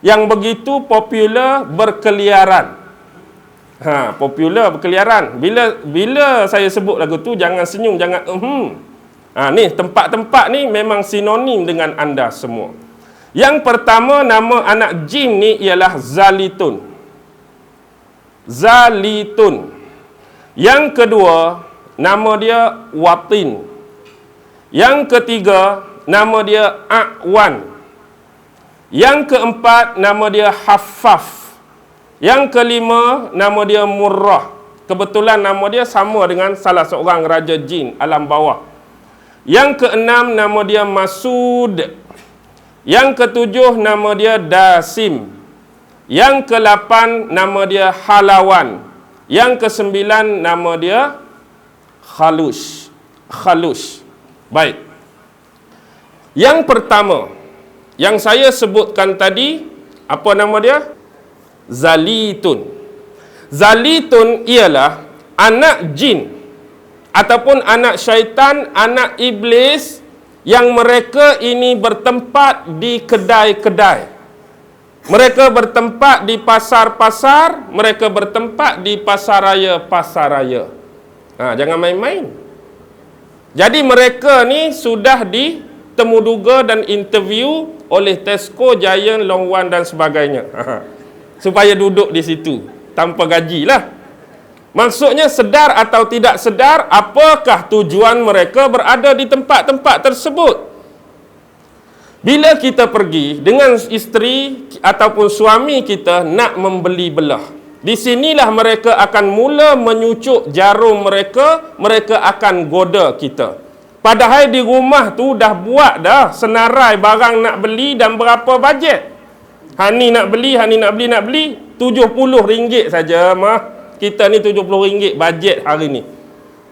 yang begitu popular berkeliaran. Popular berkeliaran. Bila saya sebut lagu tu, jangan senyum, jangan ni tempat-tempat ni memang sinonim dengan anda semua. Yang pertama, nama anak jin ni ialah Zalitun. Zalitun. Yang kedua, nama dia Watin. Yang ketiga, nama dia A'wan. Yang keempat, nama dia Haffaf. Yang kelima, nama dia Murrah. Kebetulan nama dia sama dengan salah seorang raja jin alam bawah. Yang keenam nama dia Masud. Yang ketujuh nama dia Dasim. Yang ke-8 nama dia Halawan. Yang ke-9 nama dia Khalus. Baik. Yang pertama yang saya sebutkan tadi, apa nama dia? Zalitun. Zalitun ialah anak jin ataupun anak syaitan, anak iblis yang mereka ini bertempat di kedai-kedai. Mereka bertempat di pasar-pasar, mereka bertempat di pasar raya. Jangan main-main. Jadi mereka ni sudah ditemuduga dan interview oleh Tesco, Giant, Longwan dan sebagainya. Supaya duduk di situ tanpa gaji lah. Maksudnya sedar atau tidak sedar, apakah tujuan mereka berada di tempat-tempat tersebut. Bila kita pergi dengan isteri ataupun suami kita nak membeli belah, di sinilah mereka akan mula menyucuk jarum mereka, mereka akan goda kita. Padahal di rumah tu dah buat dah senarai barang nak beli dan berapa bajet. Hani nak beli, RM70 saja mah. Kita ni RM70 bajet hari ni.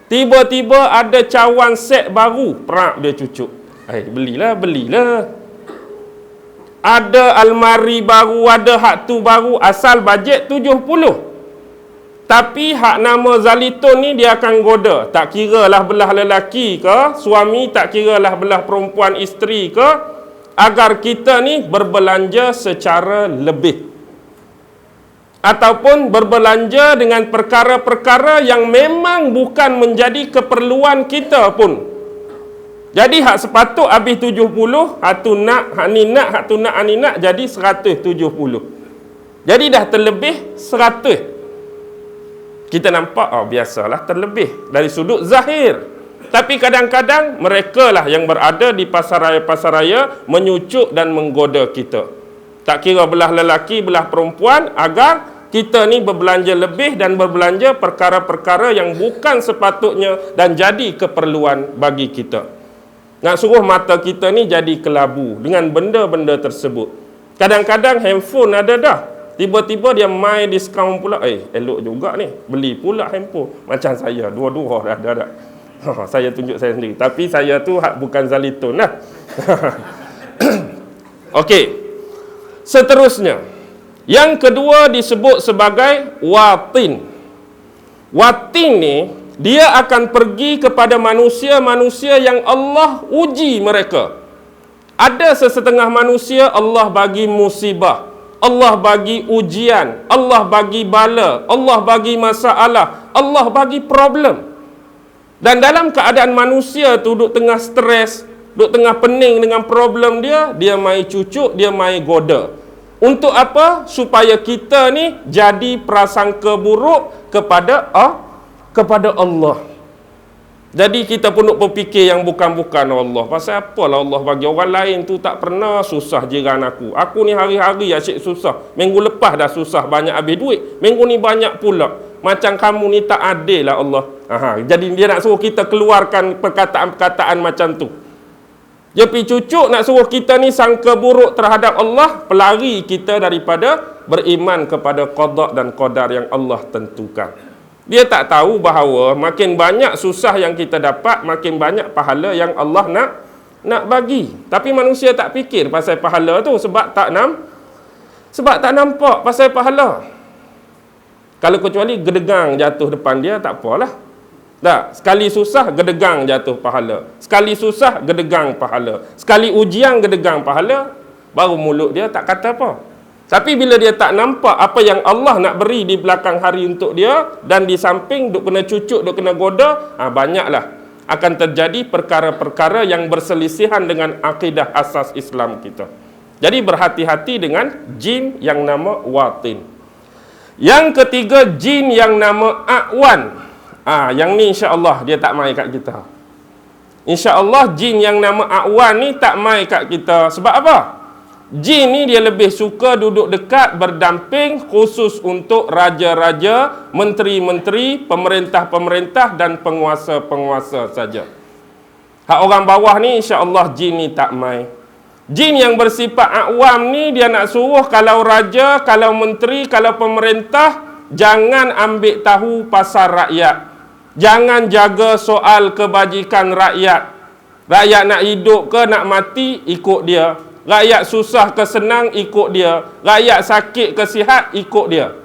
Tiba-tiba ada cawan set baru, perak dia cucuk. Belilah. Ada almari baru, ada hak tu baru, asal bajet 70. Tapi hak nama Zalitun ni dia akan goda. Tak kira lah belah lelaki ke, suami, tak kira lah belah perempuan isteri ke, agar kita ni berbelanja secara lebih. Ataupun berbelanja dengan perkara-perkara yang memang bukan menjadi keperluan kita pun. Jadi hak sepatut habis 70, hak tu nak, hak ni nak, hak tu nak, hak ni nak, jadi 170. Jadi dah terlebih 100. Kita nampak, biasalah terlebih dari sudut zahir. Tapi kadang-kadang mereka lah yang berada di pasar raya menyucuk dan menggoda kita. Tak kira belah lelaki, belah perempuan, agar kita ni berbelanja lebih dan berbelanja perkara-perkara yang bukan sepatutnya dan jadi keperluan bagi kita. Nak suruh mata kita ni jadi kelabu dengan benda-benda tersebut. Kadang-kadang handphone ada dah, tiba-tiba dia main diskaun pula. Elok juga ni, beli pula handphone. Macam saya, dua-dua dah ada. Saya tunjuk saya sendiri. Tapi saya tu bukan Zalitun lah. Okey. Seterusnya, yang kedua disebut sebagai watin. Watin ni dia akan pergi kepada manusia-manusia yang Allah uji mereka. Ada sesetengah manusia Allah bagi musibah, Allah bagi ujian, Allah bagi bala, Allah bagi masalah, Allah bagi problem. Dan dalam keadaan manusia tu duduk tengah stres, duduk tengah pening dengan problem dia, dia mai cucuk, dia mai goda. Untuk apa? Supaya kita ni jadi prasangka buruk kepada Allah. Jadi kita pun nak berfikir yang bukan-bukan Allah. Pasal apalah Allah bagi orang lain tu tak pernah susah jiran aku. Aku ni hari-hari asyik susah. Minggu lepas dah susah banyak habis duit. Minggu ni banyak pula. Macam kamu ni tak adil lah Allah. Jadi dia nak suruh kita keluarkan perkataan-perkataan macam tu. Dia pergi cucuk nak suruh kita ni sangka buruk terhadap Allah, pelari kita daripada beriman kepada qada dan qadar yang Allah tentukan. Dia tak tahu bahawa makin banyak susah yang kita dapat, makin banyak pahala yang Allah nak bagi. Tapi manusia tak fikir pasal pahala tu sebab tak nampak pasal pahala. Kalau kecuali gedegang jatuh depan dia, tak apalah. Tak, sekali susah gedegang jatuh pahala. Sekali susah gedegang pahala. Sekali ujian gedegang pahala, baru mulut dia tak kata apa. Tapi bila dia tak nampak apa yang Allah nak beri di belakang hari untuk dia, dan di samping duk kena cucuk, duk kena goda, banyaklah akan terjadi perkara-perkara yang berselisihan dengan akidah asas Islam kita. Jadi berhati-hati dengan jin yang nama watin. Yang ketiga, jin yang nama A'wan. Yang ni insya-Allah dia tak mai kat kita. Insya-Allah jin yang nama A'wan ni tak mai kat kita. Sebab apa? Jin ni dia lebih suka duduk dekat, berdamping khusus untuk raja-raja, menteri-menteri, pemerintah-pemerintah dan penguasa-penguasa saja. Hak orang bawah ni insya-Allah jin ni tak mai. Jin yang bersifat awam ni dia nak suruh kalau raja, kalau menteri, kalau pemerintah jangan ambil tahu pasal rakyat. Jangan jaga soal kebajikan rakyat. Rakyat nak hidup ke nak mati ikut dia. Rakyat susah ke senang ikut dia. Rakyat sakit ke sihat ikut dia.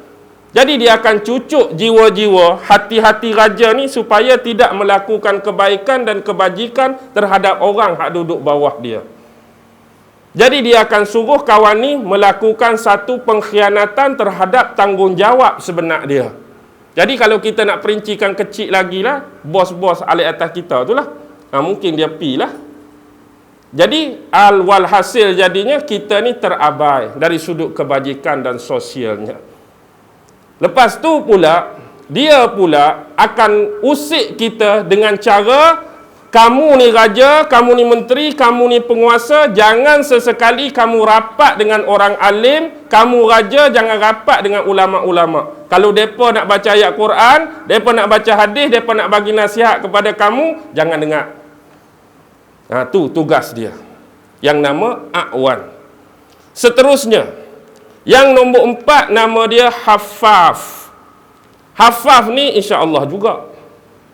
Jadi dia akan cucuk jiwa-jiwa hati-hati raja ni supaya tidak melakukan kebaikan dan kebajikan terhadap orang hak duduk bawah dia. Jadi dia akan suruh kawan ni melakukan satu pengkhianatan terhadap tanggungjawab sebenar dia. Jadi kalau kita nak perincikan kecil lagi lah, bos-bos alik atas kita tu lah. Mungkin dia pi lah. Jadi walhasil jadinya kita ni terabai dari sudut kebajikan dan sosialnya. Lepas tu pula, dia pula akan usik kita dengan cara, kamu ni raja, kamu ni menteri, kamu ni penguasa, jangan sesekali kamu rapat dengan orang alim, kamu raja jangan rapat dengan ulama-ulama. Kalau mereka nak baca ayat Quran, mereka nak baca hadis, mereka nak bagi nasihat kepada kamu, jangan dengar. Tu tugas dia. Yang nama A'wan. Seterusnya, yang nombor 4 nama dia Hafaf. Hafaf ni insya-Allah juga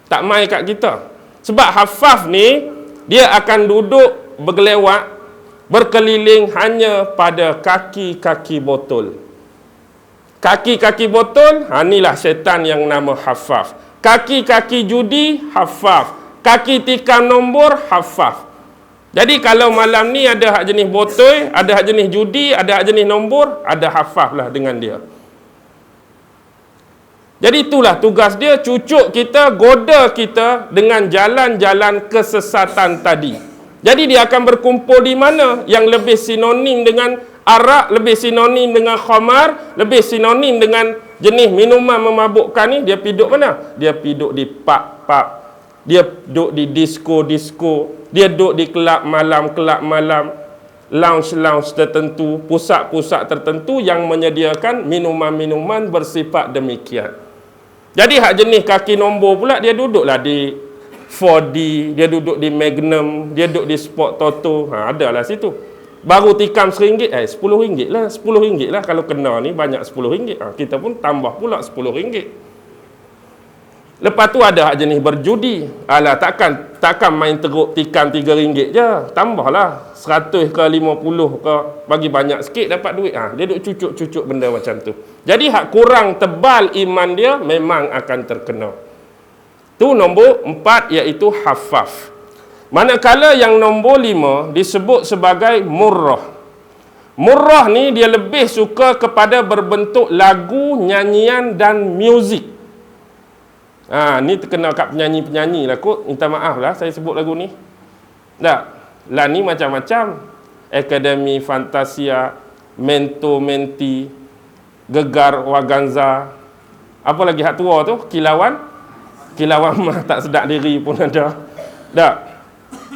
tak mai kat kita. Sebab Hafaf ni dia akan duduk bergelewak, berkeliling hanya pada kaki-kaki botol. Kaki-kaki botol, inilah setan yang nama Hafaf. Kaki-kaki judi, Hafaf. Kaki tikam nombor, Hafaf. Jadi kalau malam ni ada hak jenis botol, ada hak jenis judi, ada hak jenis nombor, ada Hafaf lah dengan dia. Jadi itulah tugas dia, cucuk kita, goda kita dengan jalan-jalan kesesatan tadi. Jadi dia akan berkumpul di mana yang lebih sinonim dengan arak, lebih sinonim dengan khamar, lebih sinonim dengan jenis minuman memabukkan ni, dia piduk mana? Dia piduk di pub-pub. Dia duduk di disko-disko, dia duduk di kelab malam, lounge-lounge tertentu, pusat-pusat tertentu yang menyediakan minuman-minuman bersifat demikian. Jadi hak jenis kaki nombor pula, dia duduklah di 4D, dia duduk di Magnum, dia duduk di Sport Toto, adalah situ. Baru tikam RM1, RM10 lah, RM10 lah kalau kena ni banyak RM10. Kita pun tambah pula RM10. Lepas tu ada hak jenis berjudi. Alah takkan main teruk tikam RM3 je. Tambahlah 100 ke 50 ke, bagi banyak sikit dapat duit. Dia duk cucuk-cucuk benda macam tu. Jadi hak kurang tebal iman dia memang akan terkena. Tu nombor 4 iaitu Hafaf. Manakala yang nombor 5 disebut sebagai Murrah. Murrah ni dia lebih suka kepada berbentuk lagu, nyanyian dan muzik. Ni terkena kat penyanyi-penyanyi lah kot. Minta maaf lah saya sebut lagu ni. Tak. Lah ni macam-macam. Akademi Fantasia, Mento Menti, Gegar Waganza. Apa lagi hak tua tu? Kilauan mah tak sedap diri pun ada. Tak.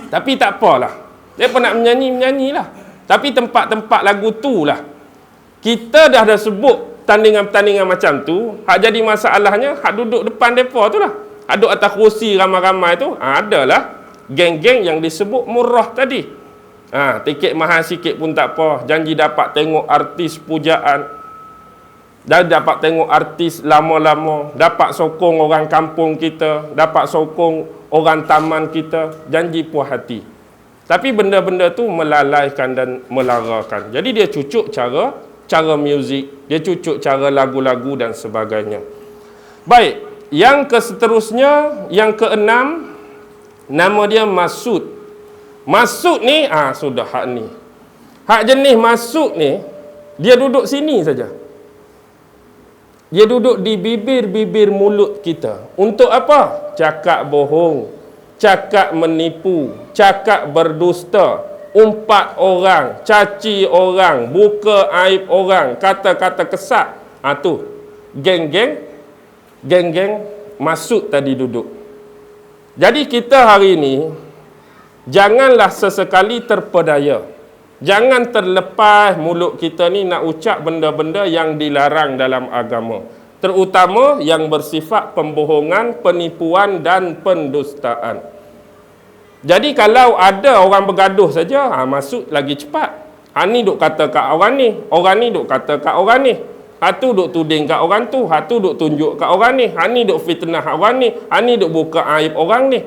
Tapi tak apalah. Dia pun nak menyanyi-menyanyi lah. Tapi tempat-tempat lagu tu lah. Kita dah sebut tandingan-tandingan macam tu, hak jadi masalahnya hak duduk depan depa tu lah. Hak duduk atas kerusi ramai-ramai tu, adalah geng-geng yang disebut Murrah tadi. Tiket mahal sikit pun tak apa, janji dapat tengok artis pujaan, dan dapat tengok artis lama-lama, dapat sokong orang kampung kita, dapat sokong orang taman kita, janji puas hati. Tapi benda-benda tu melalaikan dan melarakan. Jadi dia cucuk cara muzik, dia cucuk cara lagu-lagu dan sebagainya. Baik, yang seterusnya, yang keenam, nama dia Masud. Masud ni, sudah hak ni. Hak jenis Masud ni, dia duduk sini saja. Dia duduk di bibir-bibir mulut kita. Untuk apa? Cakap bohong, cakap menipu, cakap berdusta, umpat orang, caci orang, buka aib orang, kata-kata kesat. Tu geng-geng Masud tadi duduk. Jadi kita hari ini janganlah sesekali terpedaya. Jangan terlepas mulut kita ni nak ucap benda-benda yang dilarang dalam agama, terutama yang bersifat pembohongan, penipuan dan pendustaan. Jadi kalau ada orang bergaduh saja, masuk lagi cepat. Ni duk kata kat orang ni duk kata kat orang ni. Tu duk tuding kat orang tu, tu duk tunjuk kat orang ni duk fitnah orang ni duk buka aib orang ni.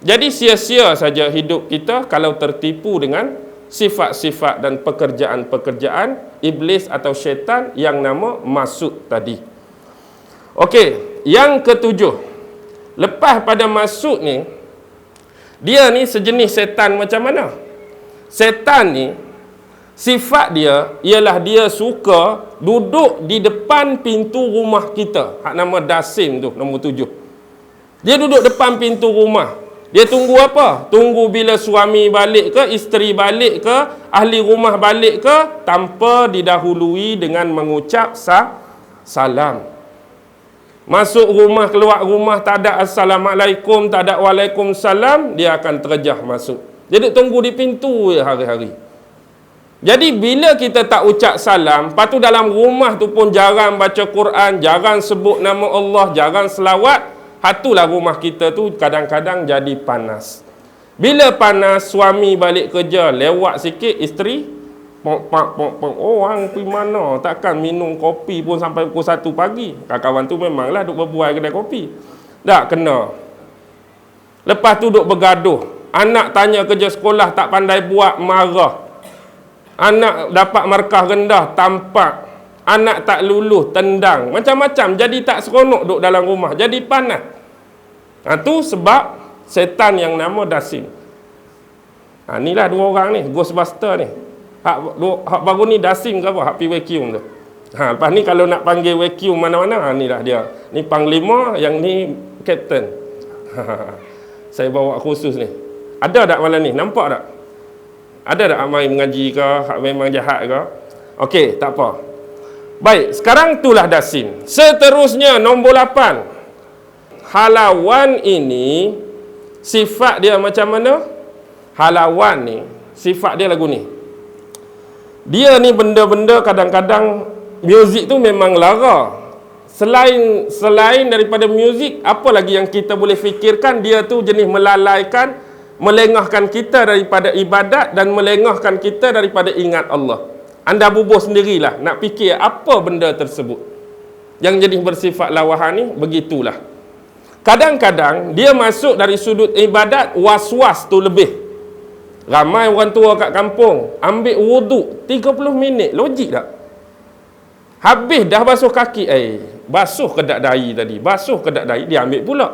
Jadi sia-sia saja hidup kita kalau tertipu dengan sifat-sifat dan pekerjaan-pekerjaan iblis atau syaitan yang nama masuk tadi. Okey, yang ketujuh. Lepas pada masuk ni, dia ni sejenis setan macam mana? Setan ni, sifat dia ialah dia suka duduk di depan pintu rumah kita. Hak nama Dasim tu, nombor 7. Dia duduk depan pintu rumah. Dia tunggu apa? Tunggu bila suami balik ke, isteri balik ke, ahli rumah balik ke, tanpa didahului dengan mengucap salam. Masuk rumah, keluar rumah, tak ada assalamualaikum, tak ada waalaikumsalam, dia akan terjah masuk. Dia duduk tunggu di pintu hari-hari. Jadi bila kita tak ucap salam, lepas tu dalam rumah tu pun jarang baca Quran, jarang sebut nama Allah, jarang selawat, hatulah rumah kita tu kadang-kadang jadi panas. Bila panas, suami balik kerja, lewat sikit, isteri orang pergi mana? Takkan minum kopi pun sampai pukul 1 pagi. Kawan tu memanglah duk berbual kedai kopi. Tak kena. Lepas tu duk bergaduh. Anak tanya kerja sekolah tak pandai buat, marah. Anak dapat markah rendah, tampak. Anak tak lulus, tendang. Macam-macam. Jadi tak seronok duduk dalam rumah. Jadi panas. Tu sebab setan yang nama Dasim. Inilah dua orang ni, Ghostbuster ni. Hak baru ni Dasim ke apa? Hak pi vacuum tu. Lepas ni kalau nak panggil vacuum mana-mana, inilah dia. Ni panglima, yang ni kapten. Saya bawa khusus ni. Ada tak malam ni? Nampak tak? Ada tak amai mengaji ke? Hak memang jahat ke? Okey, tak apa. Baik, sekarang itulah Dasim. Seterusnya nombor 8. Halawan ini sifat dia macam mana? Halawan ni sifat dia lagu ni. Dia ni benda-benda kadang-kadang muzik tu memang lara. Selain daripada muzik, apa lagi yang kita boleh fikirkan? Dia tu jenis melalaikan, melengahkan kita daripada ibadat dan melengahkan kita daripada ingat Allah. Anda bubuh sendirilah nak fikir apa benda tersebut. Yang jenis bersifat lawahan ni begitulah. Kadang-kadang dia masuk dari sudut ibadat, was-was tu lebih. Ramai orang tua kat kampung ambil wuduk 30 minit, logik tak? Habis dah basuh kaki, basuh kedak dahi tadi, basuh kedak dahi, dia ambil pula.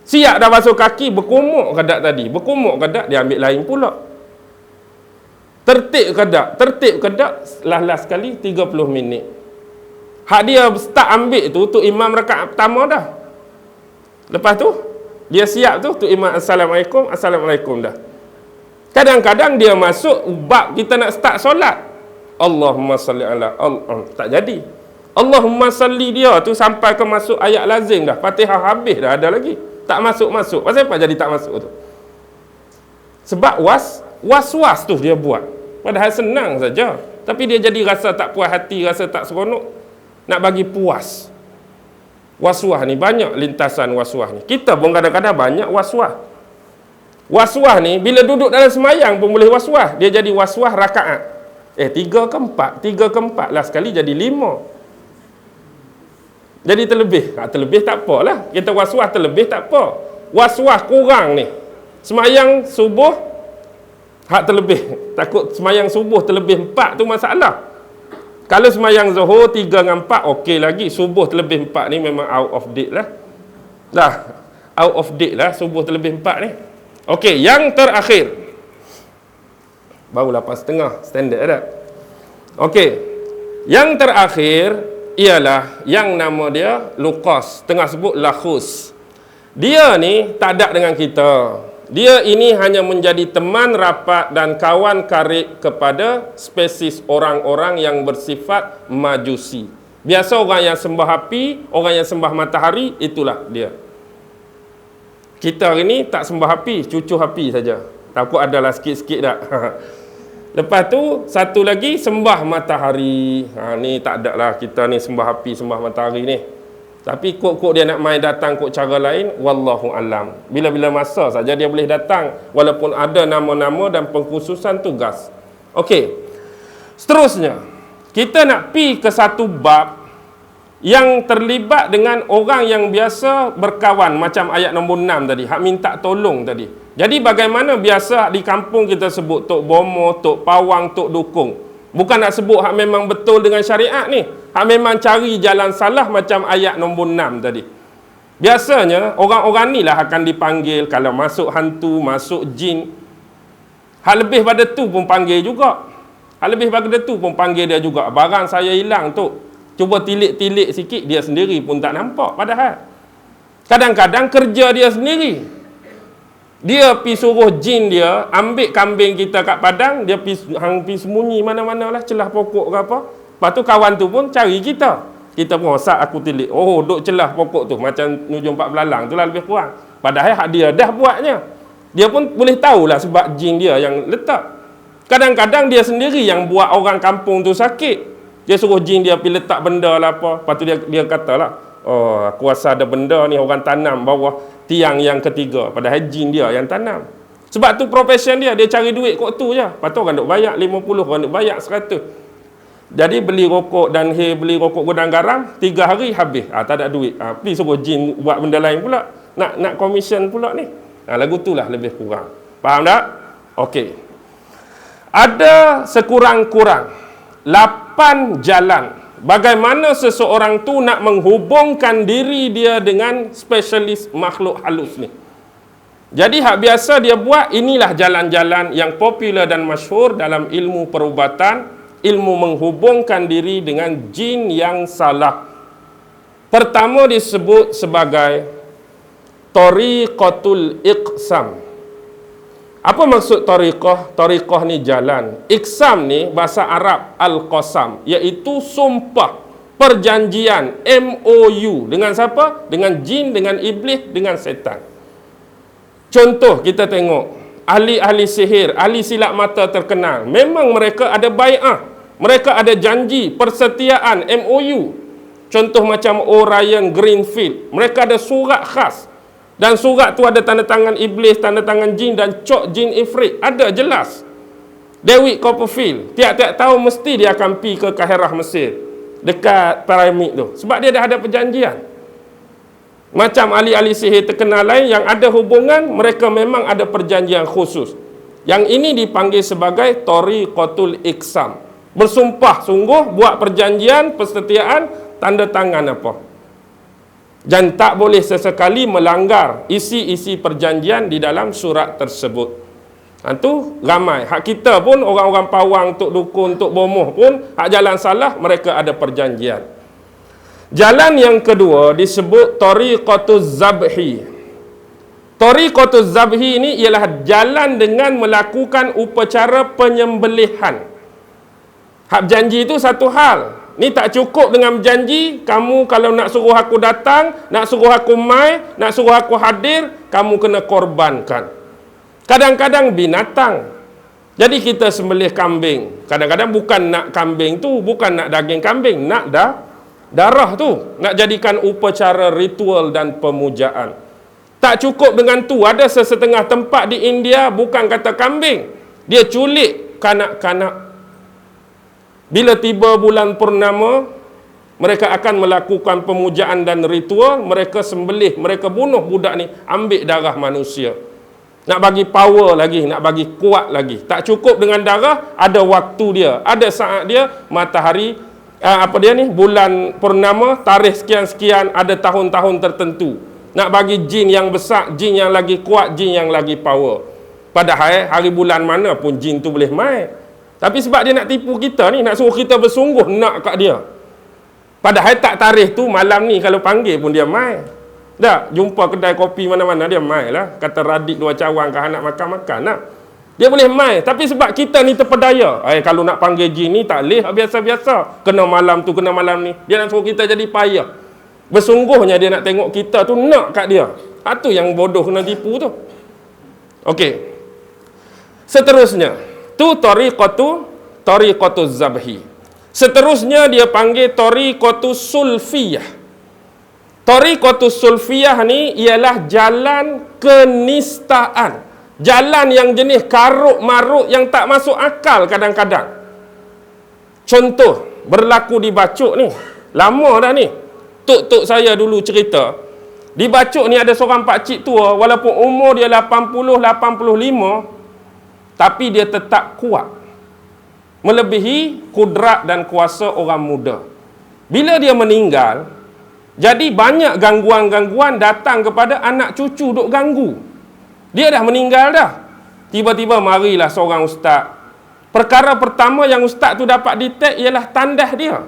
Siap dah basuh kaki, berkumuk kedak tadi, berkumuk kedak, dia ambil lain pula. Tertib kedak, last sekali 30 minit. Hak dia start ambil tu imam rakaat pertama dah. Lepas tu, dia siap tu imam Assalamualaikum dah. Kadang-kadang dia masuk, bab kita nak start solat. Allahumma salli ala Allah. Tak jadi. Allahumma salli dia tu sampai ke masuk ayat lazim dah. Fatihah habis dah, ada lagi. Tak masuk-masuk. Pasal apa jadi tak masuk tu? Sebab was-was tu dia buat. Padahal senang saja. Tapi dia jadi rasa tak puas hati, rasa tak seronok. Nak bagi puas. Was-was ni, banyak lintasan was-was ni. Kita pun kadang-kadang banyak was-was. Was-was ni, bila duduk dalam semayang pun boleh was-was. Dia jadi was-was rakaat. 3 ke 4 lah sekali jadi 5. Jadi terlebih. Terlebih tak apa lah. Kita was-was terlebih tak apa. Was-was kurang ni. Semayang subuh, hak terlebih. Takut semayang subuh terlebih 4 tu masalah. Kalau semayang zuhur 3 dengan 4 okey lagi. Subuh terlebih 4 ni memang out of date lah. Out of date lah subuh terlebih 4 ni. Okey, yang terakhir. Baru 8.30 standard ada. Okey. Yang terakhir ialah yang nama dia Luqas, tengah sebut Lakhus. Dia ni tak ada dengan kita. Dia ini hanya menjadi teman rapat dan kawan karib kepada spesies orang-orang yang bersifat majusi. Biasa orang yang sembah api, orang yang sembah matahari, itulah dia. Kita hari ni tak sembah api, cucuh api saja. Takut adalah sikit-sikit tak. Lepas tu, satu lagi sembah matahari. Ni tak ada lah kita ni sembah api, sembah matahari ni. Tapi kok dia nak main datang kok cara lain, wallahu alam. Bila-bila masa saja dia boleh datang walaupun ada nama-nama dan pengkhususan tugas. Okey. Seterusnya, kita nak pi ke satu bab yang terlibat dengan orang yang biasa berkawan, macam ayat nombor 6 tadi, hak minta tolong tadi. Jadi bagaimana biasa di kampung kita sebut tok bomo, tok pawang, tok dukung. Bukan nak sebut hak memang betul dengan syariat ni. Hak memang cari jalan salah macam ayat nombor 6 tadi. Biasanya orang-orang ni lah akan dipanggil kalau masuk hantu, masuk jin. Hak lebih pada tu pun panggil juga. Hak lebih pada tu pun panggil dia juga. Barang saya hilang tu, cuba tilik-tilik sikit, dia sendiri pun tak nampak. Padahal kadang-kadang kerja dia sendiri. Dia pi suruh jin dia ambil kambing kita kat padang, dia pi sembunyi mana-mana lah, celah pokok ke apa. Lepas tu kawan tu pun cari kita. Kita pun sak aku tilik. Oh, duk celah pokok tu macam nuju 4 belalang tu lah lebih kurang. Padahal hak dia dah buatnya. Dia pun boleh tahulah sebab jin dia yang letak. Kadang-kadang dia sendiri yang buat orang kampung tu sakit. Dia suruh jin dia pergi letak benda lah apa. Lepas tu dia katalah, oh, aku rasa ada benda ni orang tanam bawah tiang yang ketiga. Padahal jin dia yang tanam. Sebab tu profession dia cari duit kok tu je. Lepas tu orang duk bayar 50, orang duk bayar 100. Jadi beli rokok dan beli rokok gudang garam 3 hari habis. Tak ada duit. Pergi suruh jin buat benda lain pula. Nak commission pula ni. Lagu tu lah lebih kurang. Faham tak? Okey. Ada sekurang-kurang 8 jalan bagaimana seseorang tu nak menghubungkan diri dia dengan spesialis makhluk halus ni. Jadi hak biasa dia buat, inilah jalan-jalan yang popular dan masyhur dalam ilmu perubatan, ilmu menghubungkan diri dengan jin yang salah. Pertama disebut sebagai tariqatul iqsam. Apa maksud tariqah? Tariqah ni jalan. Iqsam ni bahasa Arab al-qasam, iaitu sumpah, perjanjian, MOU. Dengan siapa? Dengan jin, dengan iblis, dengan setan. Contoh kita tengok ahli-ahli sihir, ahli silap mata terkenal. Memang mereka ada bai'ah. Mereka ada janji, persetiaan, MOU. Contoh macam Orion Greenfield. Mereka ada surat khas. Dan surat tu ada tanda tangan iblis, tanda tangan jin dan cok jin ifrit. Ada jelas. David Copperfield, tiap-tiap tahun mesti dia akan pergi ke Kahirah Mesir, dekat piramid tu. Sebab dia dah ada perjanjian. Macam ahli-ahli sihir terkenal lain yang ada hubungan, mereka memang ada perjanjian khusus. Yang ini dipanggil sebagai tariqatul iqsam. Bersumpah sungguh, buat perjanjian, persetiaan, tanda tangan apa. Dan tak boleh sesekali melanggar isi-isi perjanjian di dalam surat tersebut. Itu ramai. Hak kita pun, orang-orang pawang, tok dukun, tok bomoh pun, hak jalan salah, mereka ada perjanjian. Jalan yang kedua disebut tariqatuz zabhi. Tariqatuz zabhi ini ialah jalan dengan melakukan upacara penyembelihan. Hak janji itu satu hal. Ni tak cukup dengan janji, kamu kalau nak suruh aku datang, nak suruh aku mai, nak suruh aku hadir, kamu kena korbankan. Kadang-kadang binatang. Jadi kita sembelih kambing. Kadang-kadang bukan nak kambing tu, bukan nak daging kambing, nak darah tu. Nak jadikan upacara ritual dan pemujaan. Tak cukup dengan tu, ada sesetengah tempat di India bukan kata kambing, dia culik kanak-kanak. Bila tiba bulan purnama, mereka akan melakukan pemujaan dan ritual. Mereka sembelih, mereka bunuh budak ni, ambil darah manusia. Nak bagi power lagi, nak bagi kuat lagi. Tak cukup dengan darah, ada waktu dia, ada saat dia, matahari, bulan purnama, tarikh sekian-sekian, ada tahun-tahun tertentu. Nak bagi jin yang besar, jin yang lagi kuat, jin yang lagi power. Padahal hari bulan mana pun jin tu boleh main. Tapi sebab dia nak tipu kita ni, nak suruh kita bersungguh nak kat dia. Padahal tak tarikh tu, malam ni kalau panggil pun dia mai. Tak, jumpa kedai kopi mana-mana dia mai lah. Kata Radik 2 cawang kah nak makan-makan lah. Dia boleh mai. Tapi sebab kita ni terpedaya. Kalau nak panggil jin ni tak boleh biasa-biasa. Kena malam tu, kena malam ni. Dia nak suruh kita jadi payah. Bersungguhnya dia nak tengok kita tu nak kat dia. Itu yang bodoh kena tipu tu. Okey. Seterusnya. Tu tariqatuz zabhi. Seterusnya dia panggil tariqatus sulfiyah. Tariqatus sulfiyah ni ialah jalan kenistaan. Jalan yang jenis karuk maruk yang tak masuk akal kadang-kadang. Contoh, berlaku di Bacok ni. Lama dah ni. Tok-tok saya dulu cerita. Di Bacok ni ada seorang pakcik tua, walaupun umur dia 80-85, tapi dia tetap kuat. Melebihi kudrat dan kuasa orang muda. Bila dia meninggal, jadi banyak gangguan-gangguan datang kepada anak cucu duk ganggu. Dia dah meninggal dah. Tiba-tiba marilah seorang ustaz. Perkara pertama yang ustaz tu dapat detect ialah tandas dia.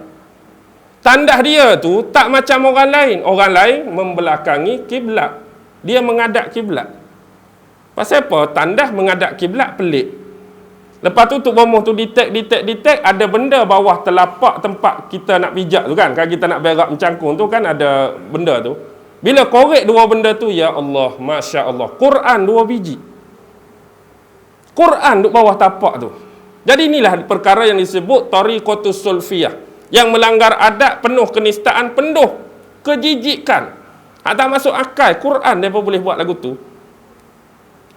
Tandas dia tu tak macam orang lain. Orang lain membelakangi kiblat. Dia menghadap kiblat. Pasal apa? Tandas menghadap kiblat pelik. Lepas tu Tok Bomoh tu detect, ada benda bawah telapak tempat kita nak pijak tu kan. Kalau kita nak berak mencangkung tu kan ada benda tu. Bila korek dua benda tu, ya Allah, Masya Allah, Quran 2 biji. Quran duk bawah tapak tu. Jadi inilah perkara yang disebut Tariqatus sulfiyah. Yang melanggar adat, penuh kenistaan, penuh kejijikan. Tak masuk akal. Quran dia pun boleh buat lagu tu.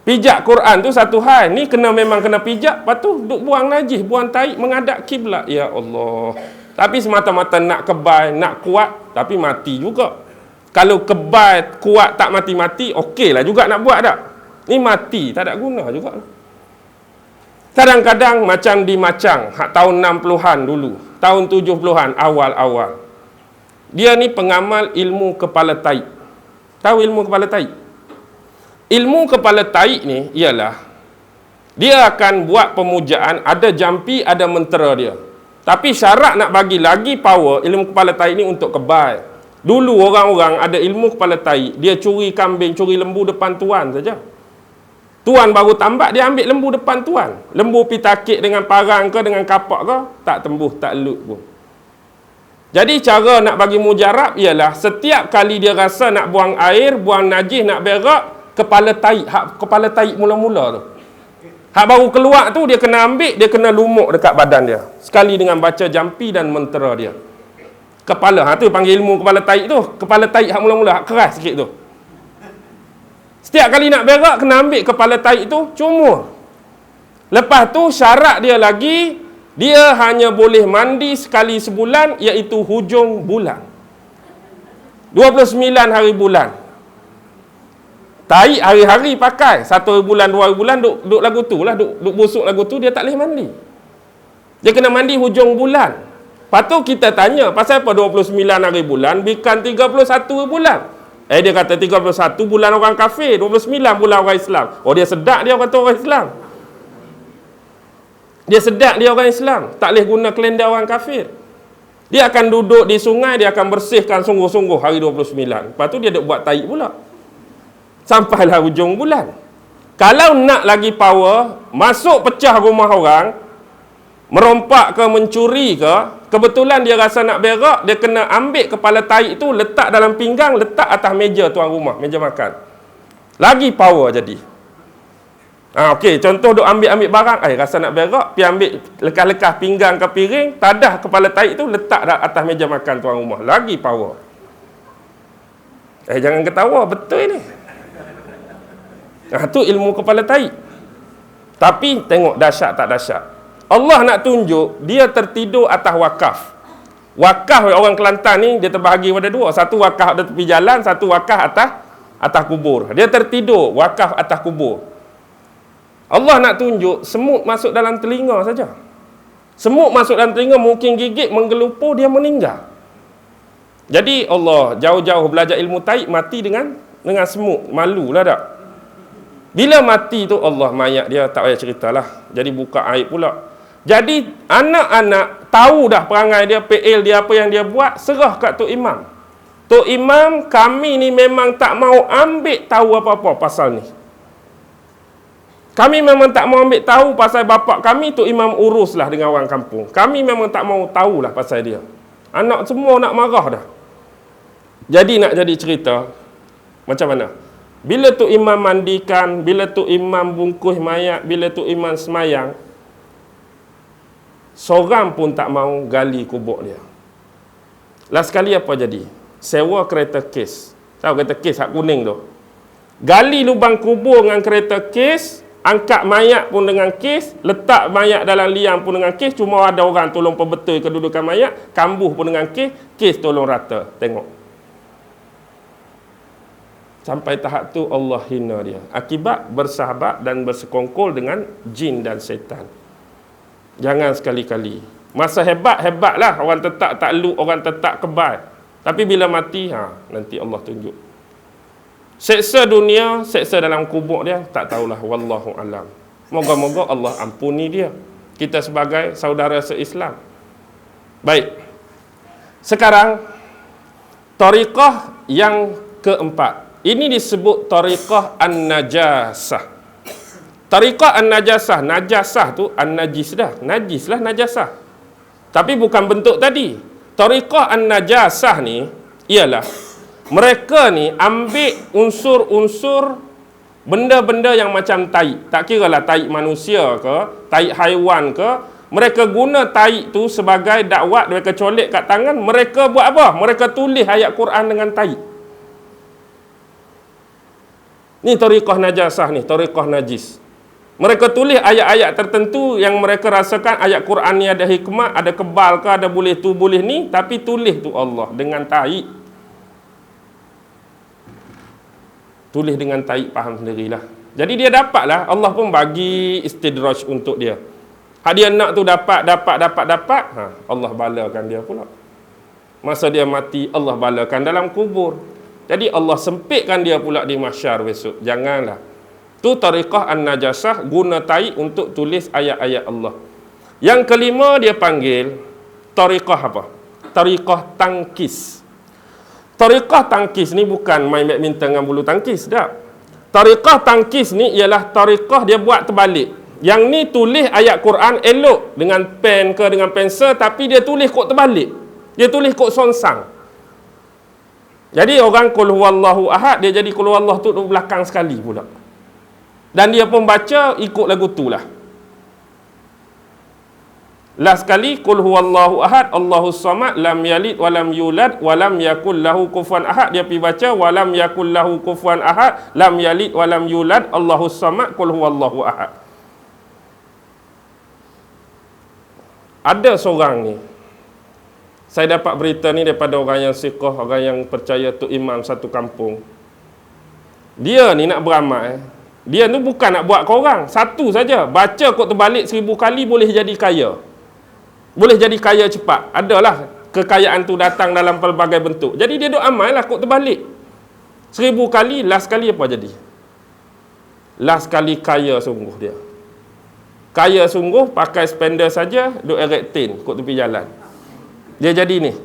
Pijak Quran tu satu hal. Ni memang kena pijak. Lepas tu duk buang najis, buang taik, menghadap kiblat. Ya Allah. Tapi semata-mata nak kebal, nak kuat, tapi mati juga. Kalau kebal, kuat, tak mati-mati, okey lah juga nak buat tak? Ni mati, tak ada guna juga. Kadang-kadang macam di Macang, tahun 60-an dulu, tahun 70-an, awal-awal. Dia ni pengamal ilmu kepala taik. Tahu ilmu kepala taik? Ilmu kepala taik ni ialah, dia akan buat pemujaan, ada jampi, ada mentera dia. Tapi syarat nak bagi lagi power, ilmu kepala taik ni untuk kebal. Dulu orang-orang ada ilmu kepala taik, dia curi kambing, curi lembu depan tuan saja. Tuan baru tambak, dia ambil lembu depan tuan. Lembu pi takik dengan parang ke, dengan kapak ke, tak tembus, tak lut pun. Jadi cara nak bagi mujarab ialah, setiap kali dia rasa nak buang air, buang najis, nak berak, kepala taik mula-mula tu. Hak baru keluar tu, dia kena ambil, dia kena lumuk dekat badan dia. Sekali dengan baca jampi dan mentera dia. Kepala, tu panggil ilmu kepala taik tu. Kepala taik hak mula-mula, hak keras sikit tu. Setiap kali nak berak, kena ambil kepala taik tu, cumur. Lepas tu, syarat dia lagi, dia hanya boleh mandi sekali sebulan, iaitu hujung bulan. 29 hari bulan. Taik hari-hari pakai. 1 bulan, 2 bulan, duk lagu tu lah, duk busuk lagu tu, dia tak boleh mandi. Dia kena mandi hujung bulan. Lepas tu kita tanya, pasal apa 29 hari bulan, bukan 31 bulan? Dia kata 31 bulan orang kafir, 29 bulan orang Islam. Oh, dia sedak dia kata orang Islam. Dia sedak dia orang Islam. Tak boleh guna kalender orang kafir. Dia akan duduk di sungai, dia akan bersihkan sungguh-sungguh hari 29. Lepas tu dia duk buat taik pula. Sampailah hujung bulan. Kalau nak lagi power, masuk pecah rumah orang, merompak ke, mencuri ke, kebetulan dia rasa nak berak, dia kena ambil kepala taik tu, letak dalam pinggang, letak atas meja tuan rumah, meja makan. Lagi power jadi. Okey, contoh duk ambil barang, rasa nak berak, pergi ambil lekas-lekas pinggang ke piring, tadah kepala taik tu, letak atas meja makan tuan rumah. Lagi power. Jangan ketawa, betul ni. Tu ilmu kepala taik. Tapi tengok dahsyat tak dahsyat. Allah nak tunjuk, dia tertidur atas wakaf. Wakaf orang Kelantan ni, dia terbahagi pada dua. Satu wakaf ada tepi jalan, satu wakaf atas kubur. Dia tertidur, wakaf atas kubur. Allah nak tunjuk, semut masuk dalam telinga saja. Semut masuk dalam telinga, mungkin gigit, menggelupur, dia meninggal. Jadi Allah jauh-jauh belajar ilmu taik, mati dengan semut. Malulah tak? Bila mati tu, Allah mayat dia, tak payah ceritalah. Jadi buka aib pula. Jadi anak-anak tahu dah perangai dia, PL dia, apa yang dia buat, serah kat Tok Imam. Tok Imam, kami ni memang tak mau ambil tahu apa-apa pasal ni. Kami memang tak mau ambil tahu pasal bapak kami, Tok Imam uruslah dengan orang kampung. Kami memang tak mau tahulah pasal dia. Anak semua nak marah dah. Jadi nak jadi cerita, macam mana? Bila Tok Imam mandikan, bila Tok Imam bungkus mayat, bila Tok Imam semayang, seorang pun tak mau gali kubur dia. Last sekali apa jadi? sewa kereta kes. Tahu kereta kes hak kuning tu? Gali lubang kubur dengan kereta kes, angkat mayat pun dengan kes, letak mayat dalam liang pun dengan kes, cuma ada orang tolong perbetul kedudukan mayat, kambuh pun dengan kes tolong rata. Tengok. Sampai tahap tu Allah hina dia. Akibat bersahabat dan bersekongkol dengan jin dan syaitan. Jangan sekali-kali. Masa hebat-hebatlah orang tetap takluk, orang tetap kebal. Tapi bila mati, nanti Allah tunjuk. Seksa dunia, seksa dalam kubur dia, tak tahulah. Wallahu alam. Moga-moga Allah ampuni dia. Kita sebagai saudara se-Islam. Baik. Sekarang, tariqah yang keempat. Ini disebut tariqah an-najasah. Tariqah an-najasah. Najasah tu an-najis dah. Najis lah najasah. Tapi bukan bentuk tadi. Tariqah an-najasah ni ialah mereka ni ambil unsur-unsur benda-benda yang macam taik. Tak kira lah taik manusia ke, taik haiwan ke. Mereka guna taik tu sebagai dakwat, mereka colek kat tangan. Mereka buat apa? Mereka tulis ayat Quran dengan taik. Ni tariqah najasah ni, tariqah najis. Mereka tulis ayat-ayat tertentu yang mereka rasakan ayat Quran ni ada hikmah, ada kebal ke, ada boleh tu, boleh ni, tapi tulis tu Allah dengan taik. Tulis dengan taik, faham sendirilah. Jadi dia dapatlah, Allah pun bagi istidraj untuk dia. Hak dia nak tu dapat, Allah balakan dia pula. Masa dia mati, Allah balakan dalam kubur. Jadi Allah sempitkan dia pula di mahsyar besok. Janganlah. Tu tariqah an-najasah, guna taik untuk tulis ayat-ayat Allah. Yang kelima dia panggil tariqah apa? Tariqah tangkis. Tariqah tangkis ni bukan main badminton dengan bulu tangkis, tak. Tariqah tangkis ni ialah tariqah dia buat terbalik. Yang ni tulis ayat Quran elok dengan pen ke dengan pensel, tapi dia tulis kod terbalik. Dia tulis kod sonsang. Jadi orang qul huwallahu ahad, dia jadi qul huwallahu tu belakang sekali pula. Dan dia pun baca ikut lagu tu lah. Last sekali qul huwallahu ahad, Allahus samad, lam yalid walam yulad walam yakul lahu kufuwan ahad. Dia pergi baca walam yakul lahu kufuwan ahad, lam yalid walam yulad, Allahus samad, qul huwallahu ahad. Ada seorang ni, saya dapat berita ni daripada orang yang siqah, orang yang percaya tu imam satu kampung. Dia ni nak beramal. Dia tu bukan nak buat ke orang. Satu saja. Baca kod terbalik 1000 kali boleh jadi kaya. Boleh jadi kaya cepat. Adalah kekayaan tu datang dalam pelbagai bentuk. Jadi dia duk amal lah kod terbalik. 1000 kali, last kali apa jadi? Last kali kaya sungguh dia. Kaya sungguh, pakai spender saja, duk eret tin kod tepi jalan. Dia jadi ni.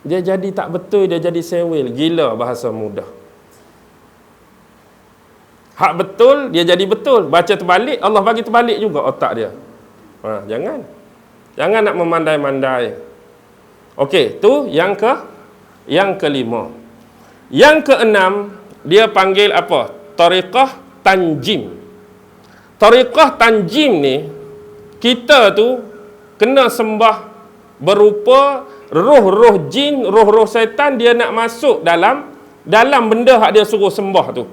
Dia jadi tak betul, dia jadi sewil. Gila bahasa mudah. Hak betul, dia jadi betul. Baca terbalik, Allah bagi terbalik juga otak dia. Jangan. Jangan nak memandai-mandai. Okey, tu yang kelima. Yang keenam, dia panggil apa? Tariqah tanjim. Tariqah tanjim ni, kita tu kena sembah berupa roh-roh jin, roh-roh syaitan, dia nak masuk dalam benda hak dia suruh sembah tu.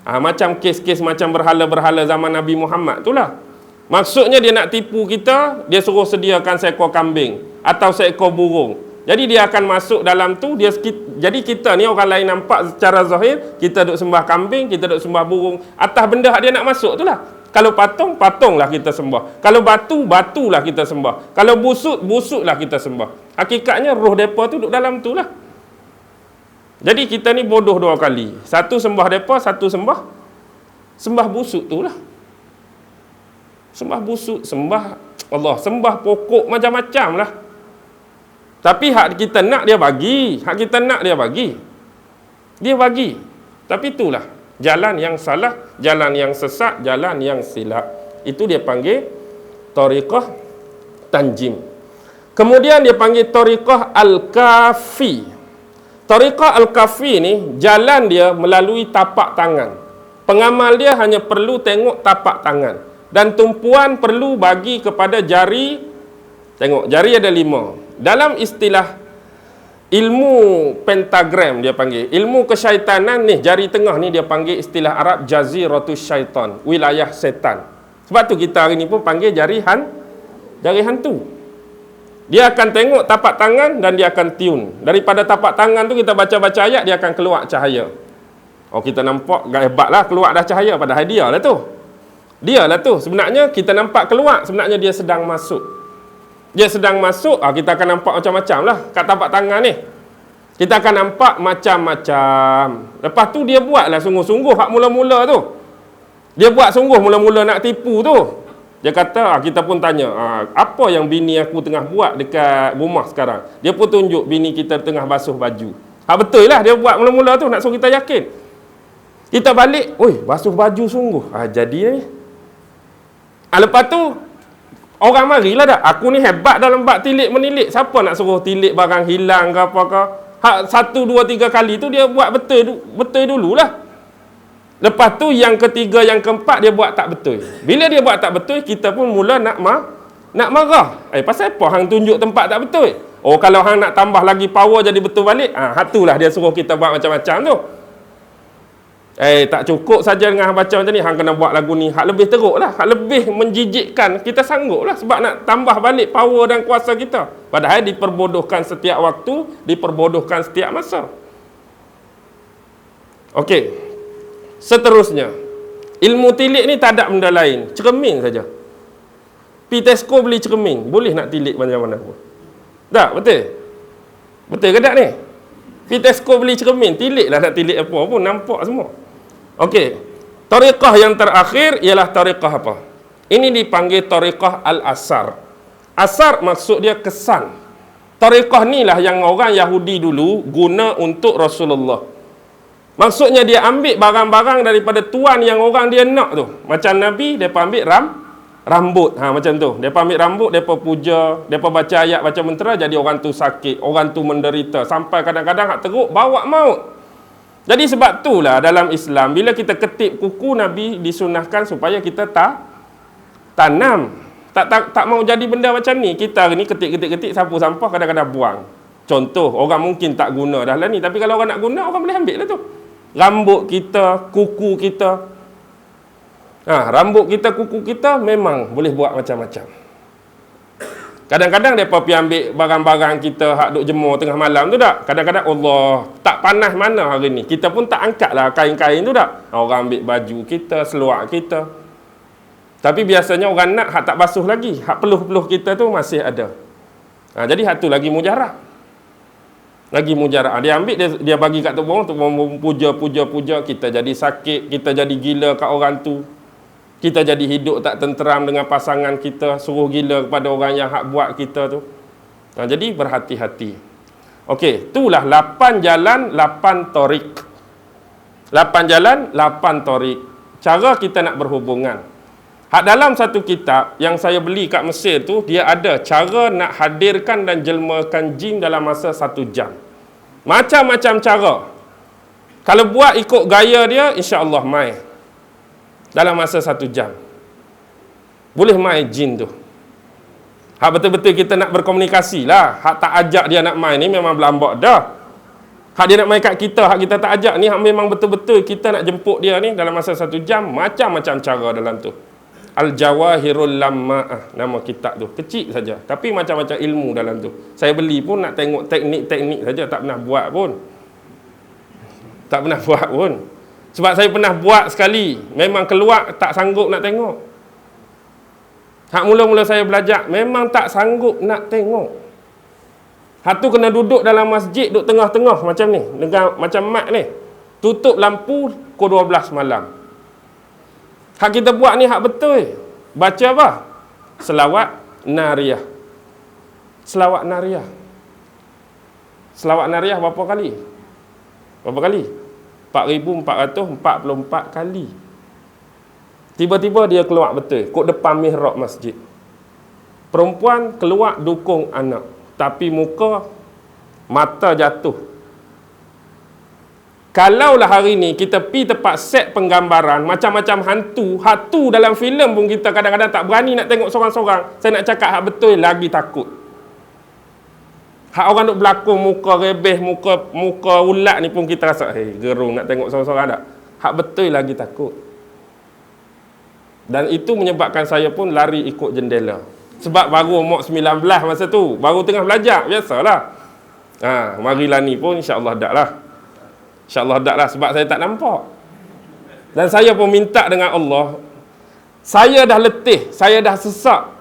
Macam kes-kes macam berhala-berhala zaman Nabi Muhammad tu lah. Maksudnya dia nak tipu kita, dia suruh sediakan seekor kambing atau seekor burung. Jadi dia akan masuk dalam tu, jadi kita ni orang lain nampak secara zahir, kita duk sembah kambing, kita duk sembah burung, atas benda hak dia nak masuk tu lah. Kalau patung, patunglah kita sembah. Kalau batu, batulah kita sembah. Kalau busuk, busuklah kita sembah. Hakikatnya roh depa tu duduk dalam tu lah. Jadi kita ni bodoh dua kali. Satu sembah depa, satu sembah busuk tu lah. Sembah busuk, sembah Allah, sembah pokok macam-macam lah. Tapi hak kita nak dia bagi. Hak kita nak dia bagi. Dia bagi. Tapi itulah jalan yang salah, jalan yang sesat, jalan yang silap. Itu dia panggil tariqah tanjim. Kemudian dia panggil tariqah al-kafi. Tariqah al-kafi ni, jalan dia melalui tapak tangan. Pengamal dia hanya perlu tengok tapak tangan. Dan tumpuan perlu bagi kepada jari Tengok, jari ada 5. Dalam istilah ilmu pentagram dia panggil, ilmu kesyaitanan ni, jari tengah ni dia panggil istilah Arab jaziratus syaitan, wilayah setan. Sebab tu kita hari ni pun panggil jari hantu. Dia akan tengok tapak tangan dan dia akan tiun. Daripada tapak tangan tu kita baca-baca ayat, dia akan keluar cahaya. Oh, kita nampak hebat lah, keluar dah cahaya. Padahal dia lah tu. Dia lah tu. Sebenarnya kita nampak keluar, sebenarnya dia sedang masuk. Dia sedang masuk, kita akan nampak macam-macam lah kat tapak tangan ni. Kita akan nampak macam-macam. Lepas tu dia buat lah sungguh-sungguh hak mula-mula tu. Dia buat sungguh mula-mula nak tipu tu. Dia kata, kita pun tanya, apa yang bini aku tengah buat dekat rumah sekarang? Dia pun tunjuk bini kita tengah basuh baju. Betul lah dia buat mula-mula tu, nak suruh kita yakin. Kita balik, oi, basuh baju sungguh. Jadi lepas tu orang marilah dah. Aku ni hebat dalam bab tilik menilik. Siapa nak suruh tilik barang hilang ke apa ke? 1, 2, 3 kali tu dia buat betul dululah. Lepas tu yang ketiga, yang keempat dia buat tak betul. Bila dia buat tak betul, kita pun mula nak marah. Pasal apa hang tunjuk tempat tak betul? Oh, kalau hang nak tambah lagi power jadi betul balik, hatulah dia suruh kita buat macam-macam tu. Tak cukup saja dengan baca macam ni, hang kena buat lagu ni hak lebih teruk lah, hak lebih menjijikkan. Kita sanggup lah sebab nak tambah balik power dan kuasa kita. Padahal diperbodohkan setiap waktu, diperbodohkan setiap masa. Okey, seterusnya, ilmu tilik ni tak ada benda lain, cermin saja. Tesco beli cermin, boleh nak tilik macam mana pun. Tak, betul? Betul ke tak ni? Tesco beli cermin, tilik lah, nak tilik apa pun nampak semua. Okey, tariqah yang terakhir ialah tariqah apa? Ini dipanggil tariqah al-asar. Asar maksud dia kesan. Tariqah ni lah yang orang Yahudi dulu guna untuk Rasulullah. Maksudnya dia ambil barang-barang daripada tuan yang orang dia nak tu. Macam Nabi, mereka ambil rambut. Macam tu. Mereka ambil rambut, mereka puja, mereka baca ayat, baca mentera, jadi orang tu sakit, orang tu menderita. Sampai kadang-kadang hak teruk, bawa maut. Jadi sebab itulah dalam Islam, bila kita ketip kuku, Nabi disunahkan supaya kita tanam. Tak mau jadi benda macam ni. Kita hari ni ketik-ketik-ketik, sapu sampah, kadang-kadang buang. Contoh, orang mungkin tak guna dah lah ni. Tapi kalau orang nak guna, orang boleh ambil lah tu. Rambut kita, kuku kita. Rambut kita, kuku kita memang boleh buat macam-macam. Kadang-kadang mereka pergi ambil barang-barang kita hak duk jemur tengah malam tu tak. Kadang-kadang Allah, tak panas mana hari ni. Kita pun tak angkat lah kain-kain tu tak. Orang ambil baju kita, seluar kita. Tapi biasanya orang nak hak tak basuh lagi. Hak peluh-peluh kita tu masih ada. Jadi hak tu lagi mujarab. Lagi mujarab. Dia ambil, dia bagi kat Tok Bong puja. Kita jadi sakit, kita jadi gila kat orang tu. Kita jadi hidup tak tenteram dengan pasangan kita, suruh gila kepada orang yang hak buat kita tu. Jadi berhati-hati. Okey, itulah 8 jalan, 8 tariq. 8 jalan, 8 tariq. Cara kita nak berhubungan. Hak dalam satu kitab yang saya beli kat Mesir tu, dia ada cara nak hadirkan dan jelmakan jin dalam masa 1 jam. Macam-macam cara. Kalau buat ikut gaya dia, insya-Allah mai dalam masa 1 jam. Boleh main jin tu. Hak betul-betul kita nak berkomunikasi lah. Hak tak ajak dia nak main ni memang berlambak dah. Hak dia nak main kat kita, hak kita tak ajak ni, hak memang betul-betul kita nak jemput dia ni dalam masa 1 jam. Macam-macam cara dalam tu. Al-Jawahirul Lamma'ah, nama kitab tu. Kecil saja, tapi macam-macam ilmu dalam tu. Saya beli pun nak tengok teknik-teknik saja, tak pernah buat pun. Sebab saya pernah buat sekali, memang keluar tak sanggup nak tengok. Hak mula-mula saya belajar, memang tak sanggup nak tengok. Hak tu kena duduk dalam masjid, duduk tengah-tengah macam ni, dengan macam mat ni. Tutup lampu pukul 12 malam. Hak kita buat ni hak betul. Baca apa? Selawat Nariyah. Selawat Nariyah. Selawat Nariyah berapa kali? 4,444 kali. Tiba-tiba dia keluar betul, kod depan mihrab masjid. Perempuan keluar dukung anak, tapi muka, mata jatuh. Kalaulah hari ni kita pi tempat set penggambaran macam-macam hantu dalam filem pun kita kadang-kadang tak berani nak tengok sorang-sorang. Saya nak cakap hak betul lagi takut. Hak orang duk berlakon muka rebeh, muka ulat ni pun kita rasa gerung nak tengok sorang-sorang tak. Hak betul lagi takut. Dan itu menyebabkan saya pun lari ikut jendela. Sebab baru umur 19 masa tu, baru tengah belajar, biasalah. Marilah ni pun insya-Allah dak lah. InsyaAllah tak lah, sebab saya tak nampak. Dan saya pun minta dengan Allah, saya dah letih, saya dah sesak.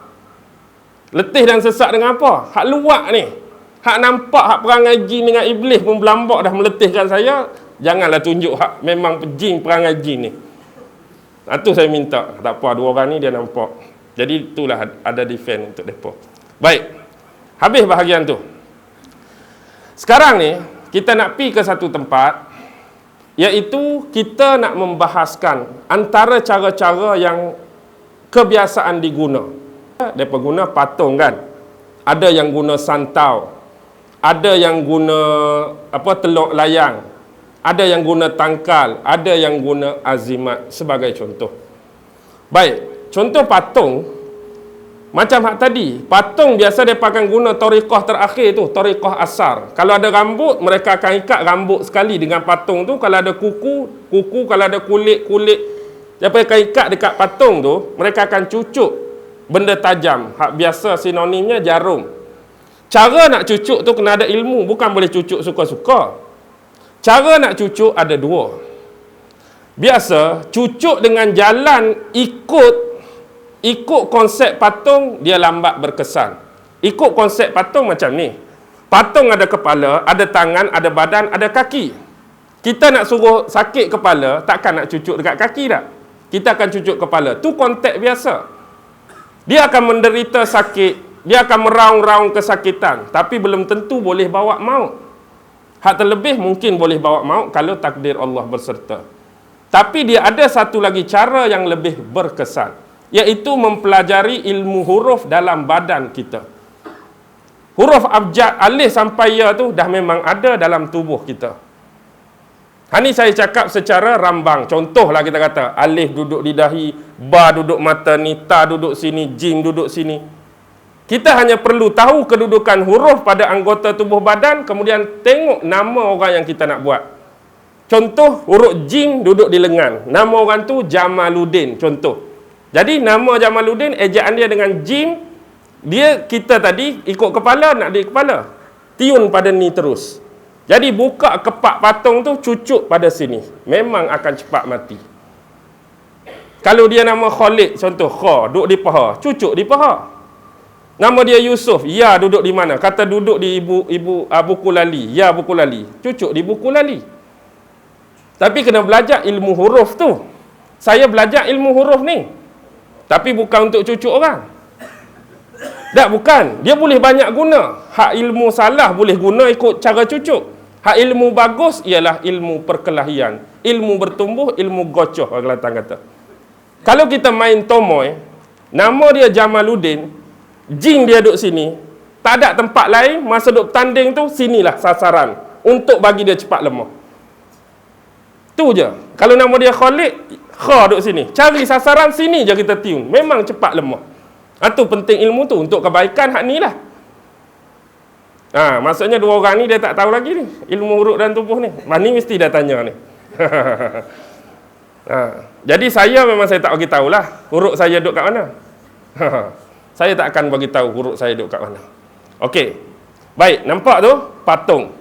Letih dan sesak dengan apa? Hak luak ni, hak nampak hak perangai jin dengan iblis pun berlambak dah meletihkan saya. Janganlah tunjuk hak memang jin, perangai jin ni. Itu saya minta. Tak apa, 2 orang ni dia nampak. Jadi itulah ada defend untuk mereka. Baik, habis bahagian tu. Sekarang ni kita nak pergi ke satu tempat, iaitu kita nak membahaskan antara cara-cara yang kebiasaan diguna. Mereka guna patung kan. Ada yang guna santau. Ada yang guna teluk layang. Ada yang guna tangkal. Ada yang guna azimat sebagai contoh. Baik, contoh patung. Macam hak tadi, patung biasa mereka akan guna tariqah terakhir tu, tariqah asar. Kalau ada rambut, mereka akan ikat rambut sekali dengan patung tu. Kalau ada kuku, kalau ada kulit, mereka akan ikat dekat patung tu. Mereka akan cucuk benda tajam. Hak biasa sinonimnya jarum. Cara nak cucuk tu kena ada ilmu, bukan boleh cucuk suka-suka. Cara nak cucuk ada 2. Biasa, cucuk dengan jalan ikut konsep patung, dia lambat berkesan. Ikut konsep patung macam ni. Patung ada kepala, ada tangan, ada badan, ada kaki. Kita nak suruh sakit kepala, takkan nak cucuk dekat kaki tak? Kita akan cucuk kepala. Tu konteks biasa. Dia akan menderita sakit, dia akan meraung-raung kesakitan, tapi belum tentu boleh bawa maut. Hak terlebih mungkin boleh bawa maut kalau takdir Allah berserta. Tapi dia ada satu lagi cara yang lebih berkesan, iaitu mempelajari ilmu huruf dalam badan kita. Huruf abjad, alif sampai ya tu dah memang ada dalam tubuh kita. Ini saya cakap secara rambang. Contohlah kita kata, alif duduk di dahi, ba duduk mata ni, ta duduk sini, jim duduk sini. Kita hanya perlu tahu kedudukan huruf pada anggota tubuh badan, kemudian tengok nama orang yang kita nak buat. Contoh, huruf jim duduk di lengan. Nama orang tu Jamaluddin, contoh. Jadi nama Jamaluddin, ejaan dia dengan jim, kita tadi ikut kepala, nak di kepala. Tiun pada ni terus. Jadi buka kepak patung tu, cucuk pada sini. Memang akan cepat mati. Kalau dia nama Khalid, contoh, Kha, duduk di paha, cucuk di paha. Nama dia Yusuf, ya duduk di mana? Kata duduk di buku lali, ya buku lali. Cucuk di buku lali. Tapi kena belajar ilmu huruf tu. Saya belajar ilmu huruf ni. Tapi bukan untuk cucuk orang. Tak, bukan. Dia boleh banyak guna. Hak ilmu salah boleh guna ikut cara cucuk. Hak ilmu bagus ialah ilmu perkelahian. Ilmu bertumbuh, ilmu gocoh, orang Kelantan kata. Kalau kita main tomoy, nama dia Jamaluddin, jin dia duduk sini, tak ada tempat lain, masa duduk tanding tu, sinilah sasaran. Untuk bagi dia cepat lemah. Tu je. Kalau nama dia Khalid, Kha duduk sini. Cari sasaran sini je kita tiun. Memang cepat lemah. Itu penting ilmu tu. Untuk kebaikan hak ni lah. Maksudnya 2 orang ni dia tak tahu lagi ni. Ilmu huruf dan tubuh ni. Ni mesti dah tanya ni. Jadi saya memang saya tak bagi tahulah huruf saya duduk kat mana. Saya tak akan bagi tahu huruf saya duduk kat mana. Okey. Baik, nampak tu patung.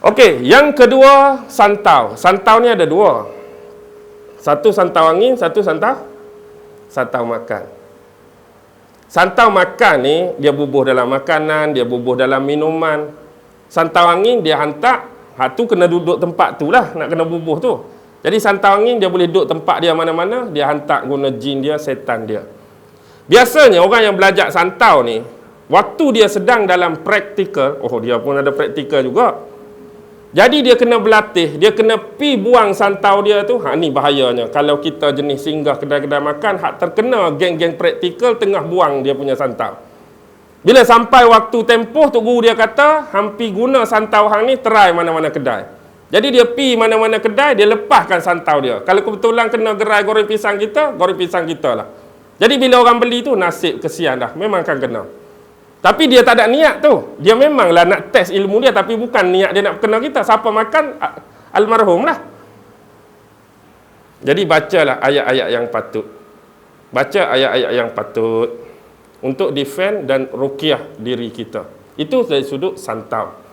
Okey, yang kedua santau. Santau ni ada 2. Satu santau angin, satu santau makan. Santau makan ni, dia bubuh dalam makanan, dia bubuh dalam minuman. Santau angin, dia hantar, tu kena duduk tempat tu lah, nak kena bubuh tu. Jadi santau angin, dia boleh duduk tempat dia mana-mana, dia hantar guna jin dia, setan dia. Biasanya, orang yang belajar santau ni, waktu dia sedang dalam praktikal, dia pun ada praktikal juga. Jadi dia kena berlatih, dia kena pi buang santau dia tu. Ni bahayanya. Kalau kita jenis singgah kedai-kedai makan, hak terkena geng-geng praktikal tengah buang dia punya santau. Bila sampai waktu tempoh tu guru dia kata, hampi guna santau hang ni try mana-mana kedai. Jadi dia pi mana-mana kedai, dia lepaskan santau dia. Kalau kebetulan kena gerai goreng pisang kita lah. Jadi bila orang beli tu, nasib kesian dah. Memang akan kena. Tapi dia tak ada niat tu. Dia memanglah nak test ilmu dia, tapi bukan niat dia nak kena kita. Siapa makan, almarhum lah. Jadi bacalah ayat-ayat yang patut. Baca ayat-ayat yang patut untuk defend dan ruqyah diri kita. Itu dari sudut santau.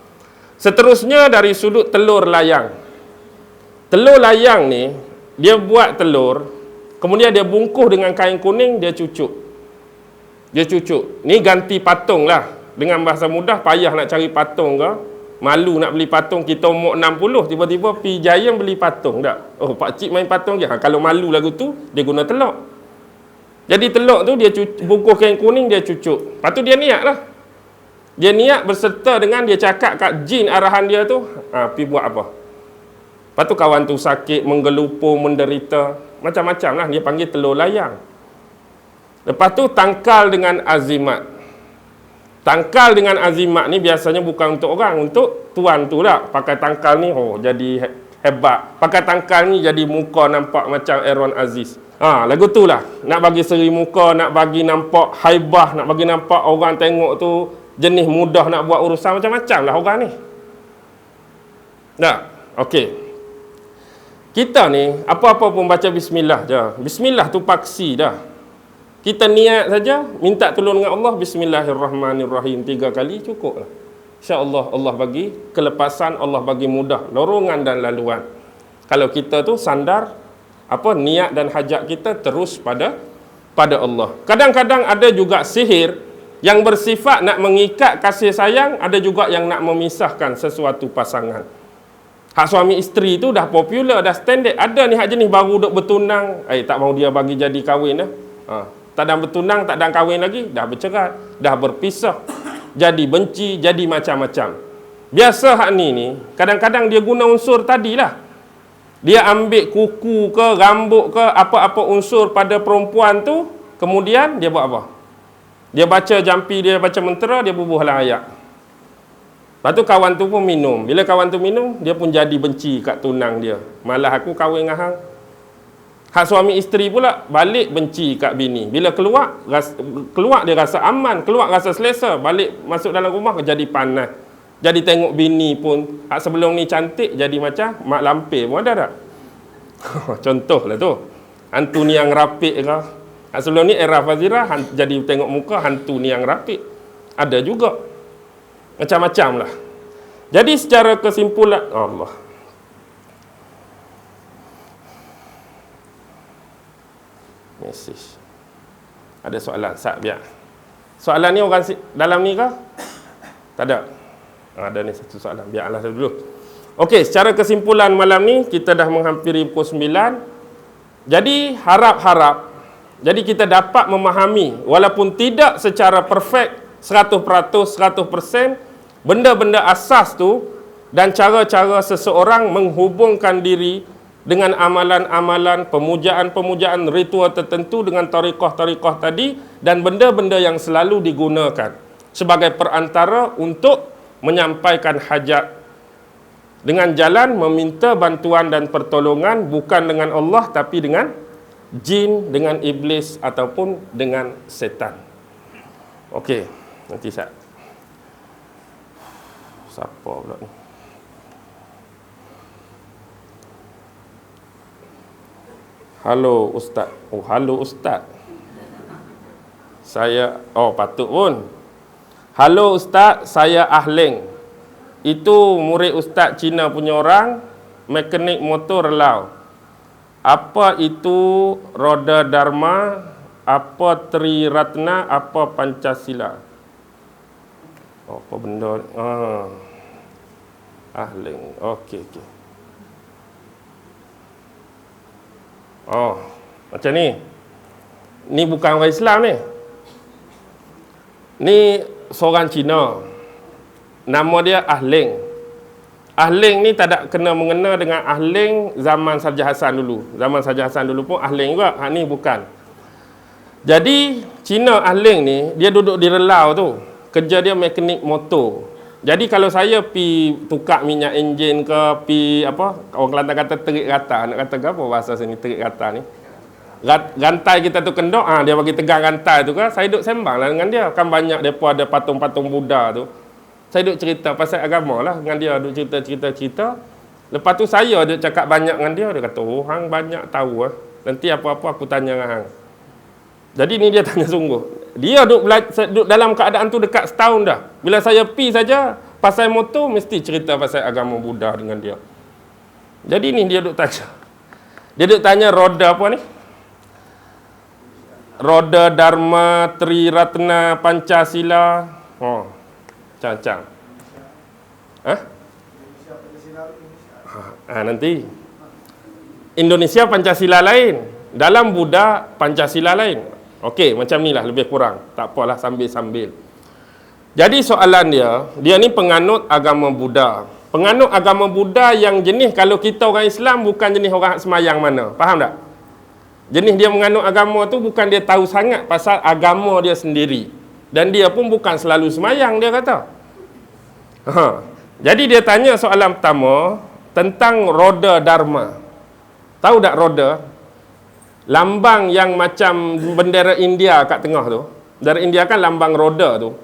Seterusnya dari sudut telur layang. Telur layang ni, dia buat telur, kemudian dia bungkus dengan kain kuning, dia cucuk. Ni ganti patung lah. Dengan bahasa mudah, payah nak cari patung ke. Malu nak beli patung, kita umur 60, tiba-tiba pi Giant beli patung tak? Oh, pakcik main patung je. Kalau malu lagu tu, dia guna telur. Jadi telur tu dia bungkus kain kuning, dia cucuk. Lepas tu dia niat lah. Dia niat berserta dengan dia cakap kat jin arahan dia tu, pi buat apa. Lepas tu kawan tu sakit, menggelupur, menderita. Macam-macam lah, dia panggil telur layang. Lepas tu tangkal dengan azimat. Tangkal dengan azimat ni biasanya bukan untuk orang, untuk tuan tu lah. Pakai tangkal ni, oh jadi hebat. Pakai tangkal ni jadi muka nampak macam Aaron Aziz. Lagu tu lah. Nak bagi seri muka, nak bagi nampak haibah, nak bagi nampak orang tengok tu jenis mudah nak buat urusan, macam-macam lah orang ni. Tak? Okey. Kita ni, apa-apa pun baca bismillah je. Bismillah tu paksi dah. Kita niat saja, minta tolong dengan Allah, bismillahirrahmanirrahim 3 kali, cukup lah. InsyaAllah Allah bagi kelepasan, Allah bagi mudah, lorongan dan laluan. Kalau kita tu sandar, niat dan hajat kita terus pada Allah. Kadang-kadang ada juga sihir yang bersifat nak mengikat kasih sayang, ada juga yang nak memisahkan sesuatu pasangan. Hak suami isteri tu dah popular, dah standard. Ada ni hak jenis baru duk bertunang, tak mau dia bagi jadi kahwin dah. Tak ada bertunang, tak ada kahwin lagi, dah bercerai, dah berpisah, jadi benci, jadi macam-macam. Biasa hak ni kadang-kadang dia guna unsur tadilah. Dia ambil kuku ke, rambut ke, apa-apa unsur pada perempuan tu, kemudian dia buat apa? Dia baca jampi, dia baca mentera, dia bubuhlah ayat. Lepas tu kawan tu pun minum. Bila kawan tu minum, dia pun jadi benci kat tunang dia. Malah aku kahwin dengan hang. Hak suami isteri pula balik benci kat bini. Bila keluar dia rasa aman, keluar rasa selesa, balik masuk dalam rumah jadi panas. Jadi tengok bini pun hak sebelum ni cantik jadi macam mak lampir pun ada tak? Contohlah tu. Hantu ni yang rapik ke. Hak sebelum ni era Fazira jadi tengok muka hantu ni yang rapik. Ada juga. Macam-macam lah. Jadi secara kesimpulan Allah. Mesej. Ada soalan, Sat biar. Soalan ni orang dalam ni ke? Tak ada. Ada ni satu soalan. Biarlah dulu. Okey, secara kesimpulan malam ni kita dah menghampiri pukul 9. Jadi harap-harap jadi kita dapat memahami walaupun tidak secara perfect 100%, 100% benda-benda asas tu dan cara-cara seseorang menghubungkan diri dengan amalan-amalan, pemujaan-pemujaan, ritual tertentu dengan tariqah-tariqah tadi dan benda-benda yang selalu digunakan sebagai perantara untuk menyampaikan hajat dengan jalan meminta bantuan dan pertolongan bukan dengan Allah tapi dengan jin, dengan iblis ataupun dengan setan. Okey, nanti siapa pula ni? Halo Ustaz. Oh, halo Ustaz. Saya, patut pun. Halo Ustaz, saya Ahleng. Itu murid Ustaz Cina punya orang, mekanik motor relau. Apa itu roda dharma, apa Triratna, apa Pancasila? Apa benda? Ahleng. Okey. Macam ni. Ni bukan orang Islam ni. Ni seorang Cina. Nama dia Ahleng. Ahleng ni tak ada kena mengena dengan Ahleng zaman Sarja Hasan dulu. Zaman Sarja Hasan dulu pun Ahleng juga. Hak ni bukan. Jadi Cina Ahleng ni dia duduk di relau tu. Kerja dia mekanik motor. Jadi kalau saya pi tukar minyak enjin ke, pi apa, orang Kelantan kata terik rata, nak kata apa bahasa sini terik rata ni? Rantai kita tu kendok, dia bagi tegang rantai tu kan, saya duduk sembang lah dengan dia. Kan banyak depa ada patung-patung Buddha tu. Saya duduk cerita pasal agama lah dengan dia, duduk cerita. Lepas tu saya duduk cakap banyak dengan dia, dia kata, "Oh, hang banyak tahu ah. Nanti apa-apa aku tanya dengan hang." Jadi ni dia tanya sungguh. Dia duduk dalam keadaan tu dekat setahun dah. Bila saya pi saja pasal motor, mesti cerita pasal agama Buddha dengan dia. Jadi ni dia duduk tanya. Dia duduk tanya roda apa ni? Roda Dharma Triratna Pancasila. Oh, macam-macam. Nanti. Indonesia Pancasila lain. Dalam Buddha Pancasila lain. Okey, macam ni lah lebih kurang. Tak apalah, sambil-sambil. Jadi soalan dia ni penganut agama Buddha. Penganut agama Buddha yang jenis kalau kita orang Islam bukan jenis orang semayang mana. Faham tak? Jenis dia menganut agama tu bukan dia tahu sangat pasal agama dia sendiri. Dan dia pun bukan selalu semayang, dia kata. Jadi dia tanya soalan pertama tentang roda Dharma. Tahu tak roda? Lambang yang macam bendera India kat tengah tu. Bendera India kan lambang roda tu.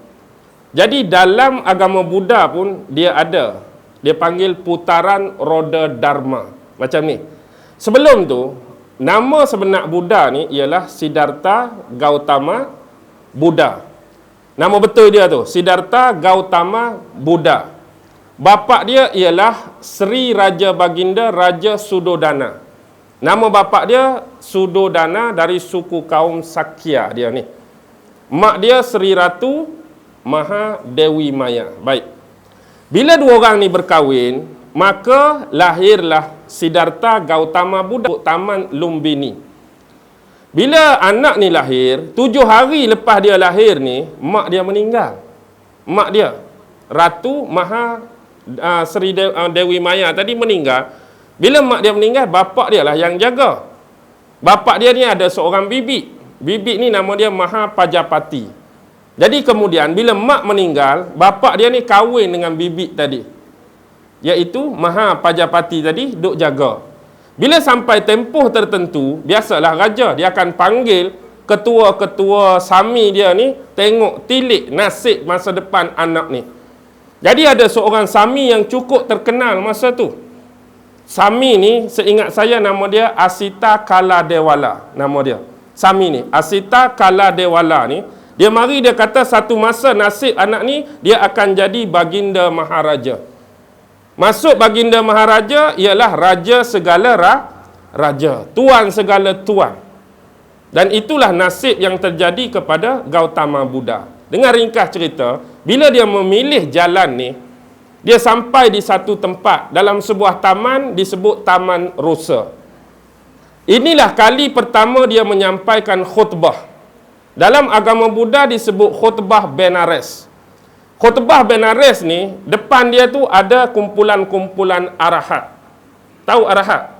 Jadi dalam agama Buddha pun dia ada. Dia panggil putaran roda Dharma. Macam ni. Sebelum tu, nama sebenar Buddha ni ialah Siddhartha Gautama Buddha. Nama betul dia tu, Siddhartha Gautama Buddha. Bapa dia ialah Sri Raja Baginda Raja Sudodana. Nama bapa dia Sudodana dari suku kaum Sakya dia ni. Mak dia Sri Ratu Maha Dewi Maya. Baik. Bila dua orang ni berkahwin, maka lahirlah Siddhartha Gautama Buddha Taman Lumbini. Bila anak ni lahir, 7 hari lepas dia lahir ni, mak dia meninggal. Mak dia, Ratu Maha Sri Dewi Maya tadi meninggal. Bila mak dia meninggal, bapak dia lah yang jaga. Bapak dia ni ada seorang bibik. Bibik ni nama dia Maha Pajapati. Jadi kemudian bila mak meninggal, bapak dia ni kahwin dengan bibik tadi. Iaitu Maha Pajapati tadi duk jaga. Bila sampai tempoh tertentu, biasalah raja dia akan panggil ketua-ketua sami dia ni tengok tilik nasib masa depan anak ni. Jadi ada seorang sami yang cukup terkenal masa tu. Sami ni seingat saya nama dia Asita Kaladewala. Nama dia Sami ni Asita Kaladewala ni, dia mari dia kata satu masa nasib anak ni dia akan jadi baginda maharaja. Maksud baginda maharaja ialah raja segala raja, tuan segala tuan. Dan itulah nasib yang terjadi kepada Gautama Buddha. Dengan ringkas cerita, bila dia memilih jalan ni, dia sampai di satu tempat dalam sebuah taman disebut Taman Rosa. Inilah kali pertama dia menyampaikan khutbah. Dalam agama Buddha disebut khutbah Benares. Khutbah Benares ni, depan dia tu ada kumpulan-kumpulan arahat. Tahu arahat?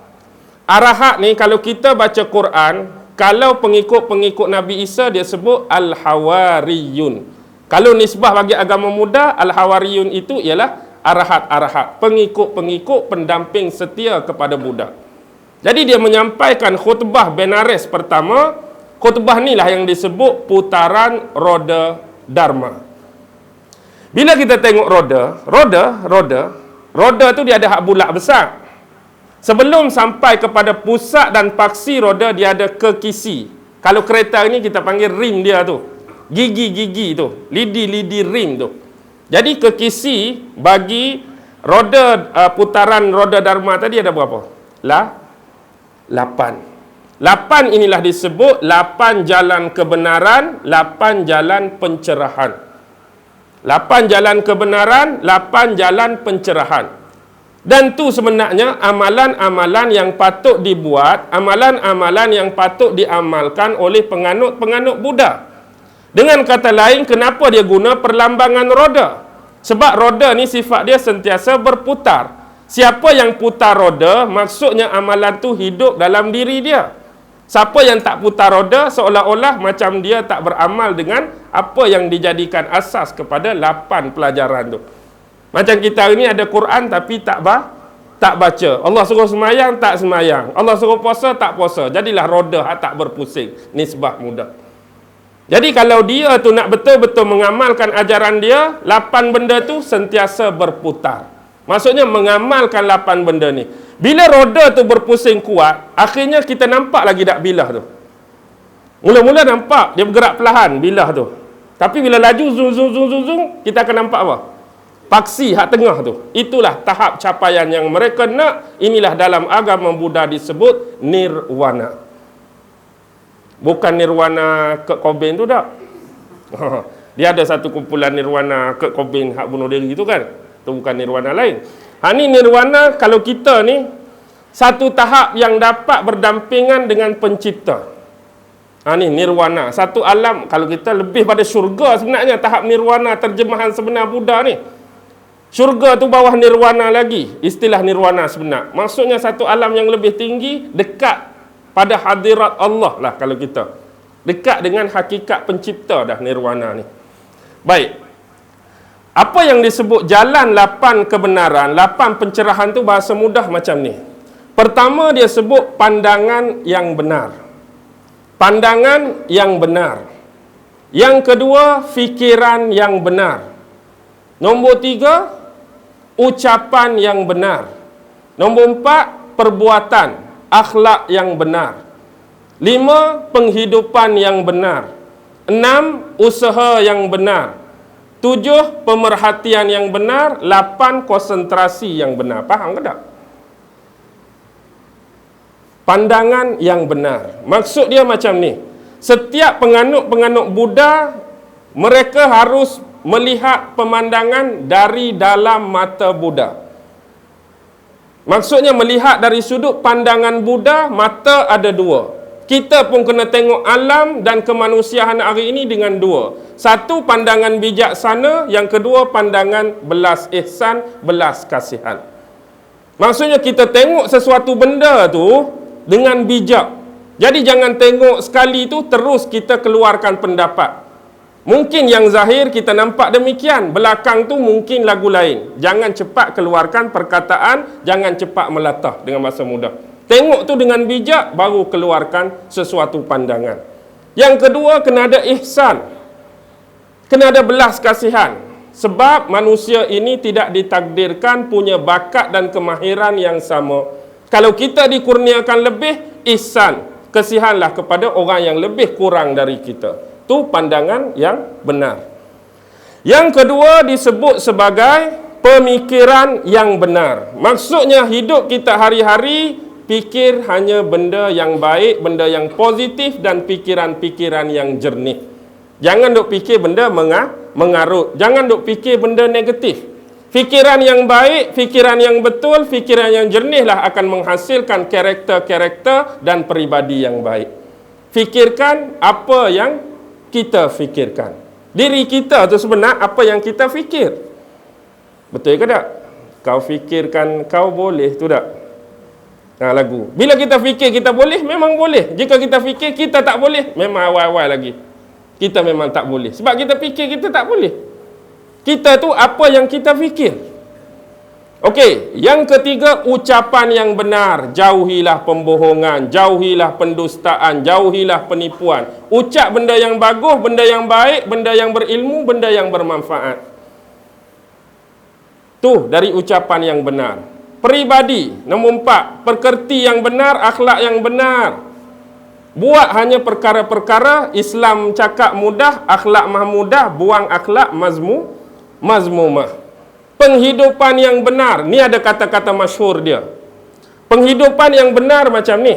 Arahat ni kalau kita baca Quran, kalau pengikut-pengikut Nabi Isa dia sebut Al-Hawariyun. Kalau nisbah bagi agama Buddha, Al-Hawariyun itu ialah arahat-arahat, pengikut-pengikut pendamping setia kepada Buddha. Jadi dia menyampaikan khutbah Benares pertama. Khutbah ni lah yang disebut putaran roda Dharma. Bila kita tengok roda tu dia ada hak bulat besar. Sebelum sampai kepada pusat dan paksi roda, dia ada kekisi. Kalau kereta ni kita panggil rim dia tu, gigi-gigi tu, lidi-lidi rim tu. Jadi kekisi bagi roda putaran roda Dharma tadi ada berapa? 8. 8 inilah disebut 8 jalan kebenaran, 8 jalan pencerahan. 8 jalan kebenaran, 8 jalan pencerahan. Dan tu sebenarnya amalan-amalan yang patut dibuat, amalan-amalan yang patut diamalkan oleh penganut-penganut Buddha. Dengan kata lain, kenapa dia guna perlambangan roda? Sebab roda ni sifat dia sentiasa berputar. Siapa yang putar roda, maksudnya amalan tu hidup dalam diri dia. Siapa yang tak putar roda, seolah-olah macam dia tak beramal dengan apa yang dijadikan asas kepada 8 pelajaran tu. Macam kita hari ni ada Quran tapi tak baca. Allah suruh semayang, tak semayang. Allah suruh puasa, tak puasa. Jadilah roda tak berpusing. Nisbah mudah. Jadi kalau dia tu nak betul-betul mengamalkan ajaran dia, 8 benda tu sentiasa berputar. Maksudnya mengamalkan 8 benda ni. Bila roda tu berpusing kuat, akhirnya kita nampak lagi tak bilah tu. Mula-mula nampak dia bergerak perlahan bilah tu. Tapi bila laju zoom, kita akan nampak apa? Paksi hak tengah tu. Itulah tahap capaian yang mereka nak. Inilah dalam agama Buddha disebut nirwana. Bukan nirwana Kurt Cobain tu tak. Dia ada satu kumpulan nirwana Kurt Cobain hak bunuh diri tu kan. Tu bukan nirwana lain. Ni nirwana kalau kita ni satu tahap yang dapat berdampingan dengan pencipta. Ni nirwana. Satu alam, kalau kita lebih pada syurga sebenarnya tahap nirwana terjemahan sebenar Buddha ni. Syurga tu bawah nirwana lagi. Istilah nirwana sebenar. Maksudnya satu alam yang lebih tinggi, dekat pada hadirat Allah lah kalau kita. Dekat dengan hakikat pencipta dah nirwana ni. Baik. Apa yang disebut jalan 8 kebenaran, 8 pencerahan tu bahasa mudah macam ni. Pertama dia sebut pandangan yang benar. Pandangan yang benar. Yang kedua, fikiran yang benar. Nombor 3, ucapan yang benar. Nombor 4, perbuatan, akhlak yang benar. 5, penghidupan yang benar. 6, usaha yang benar. 7, pemerhatian yang benar. 8, konsentrasi yang benar. Faham ke tak? Pandangan yang benar. Maksud dia macam ni. Setiap penganut-penganut Buddha, mereka harus melihat pemandangan dari dalam mata Buddha. Maksudnya melihat dari sudut pandangan Buddha, mata ada 2. Kita pun kena tengok alam dan kemanusiaan hari ini dengan 2. Satu, pandangan bijaksana. Yang kedua, pandangan belas ihsan, belas kasihan. Maksudnya kita tengok sesuatu benda tu dengan bijak. Jadi jangan tengok sekali tu terus kita keluarkan pendapat. Mungkin yang zahir kita nampak demikian, belakang tu mungkin lagu lain. Jangan cepat keluarkan perkataan, jangan cepat melatah dengan bahasa mudah. Tengok tu dengan bijak, baru keluarkan sesuatu pandangan. Yang kedua, kena ada ihsan. Kena ada belas kasihan. Sebab manusia ini tidak ditakdirkan punya bakat dan kemahiran yang sama. Kalau kita dikurniakan lebih, ihsan. Kasihanlah kepada orang yang lebih kurang dari kita. Itu pandangan yang benar. Yang kedua disebut sebagai pemikiran yang benar. Maksudnya hidup kita hari-hari fikir hanya benda yang baik, benda yang positif dan pikiran-pikiran yang jernih. Jangan duk fikir benda mengarut. Jangan duk fikir benda negatif. Fikiran yang baik, fikiran yang betul, fikiran yang jernihlah akan menghasilkan karakter-karakter dan peribadi yang baik. Fikirkan apa yang kita fikirkan. Diri kita tu sebenar apa yang kita fikir. Betul ke tak? Kau fikirkan kau boleh tu tak? Lagu. Bila kita fikir kita boleh, memang boleh. Jika kita fikir kita tak boleh, memang awal-awal lagi. Kita memang tak boleh. Sebab kita fikir kita tak boleh. Kita tu apa yang kita fikir. Okey, yang ketiga, ucapan yang benar. Jauhilah pembohongan, jauhilah pendustaan, jauhilah penipuan. Ucap benda yang bagus, benda yang baik, benda yang berilmu, benda yang bermanfaat. Tu dari ucapan yang benar. Peribadi, nombor 4, perkerti yang benar, akhlak yang benar. Buat hanya perkara-perkara Islam cakap mudah, akhlak mahmudah, buang akhlak mazmumah. Penghidupan yang benar, ni ada kata-kata masyhur dia. Penghidupan yang benar macam ni.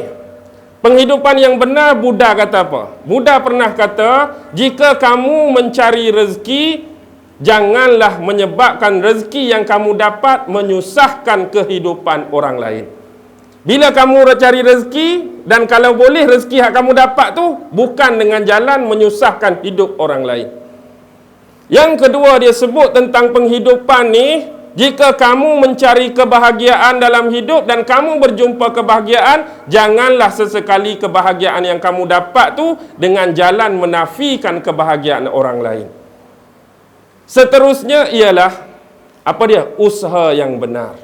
Penghidupan yang benar, Buddha kata apa? Buddha pernah kata, jika kamu mencari rezeki, janganlah menyebabkan rezeki yang kamu dapat menyusahkan kehidupan orang lain. Bila kamu cari rezeki, dan kalau boleh rezeki yang kamu dapat tu bukan dengan jalan menyusahkan hidup orang lain. Yang kedua dia sebut tentang penghidupan ni, jika kamu mencari kebahagiaan dalam hidup dan kamu berjumpa kebahagiaan, janganlah sesekali kebahagiaan yang kamu dapat tu dengan jalan menafikan kebahagiaan orang lain. Seterusnya ialah Apa dia? Usaha yang benar.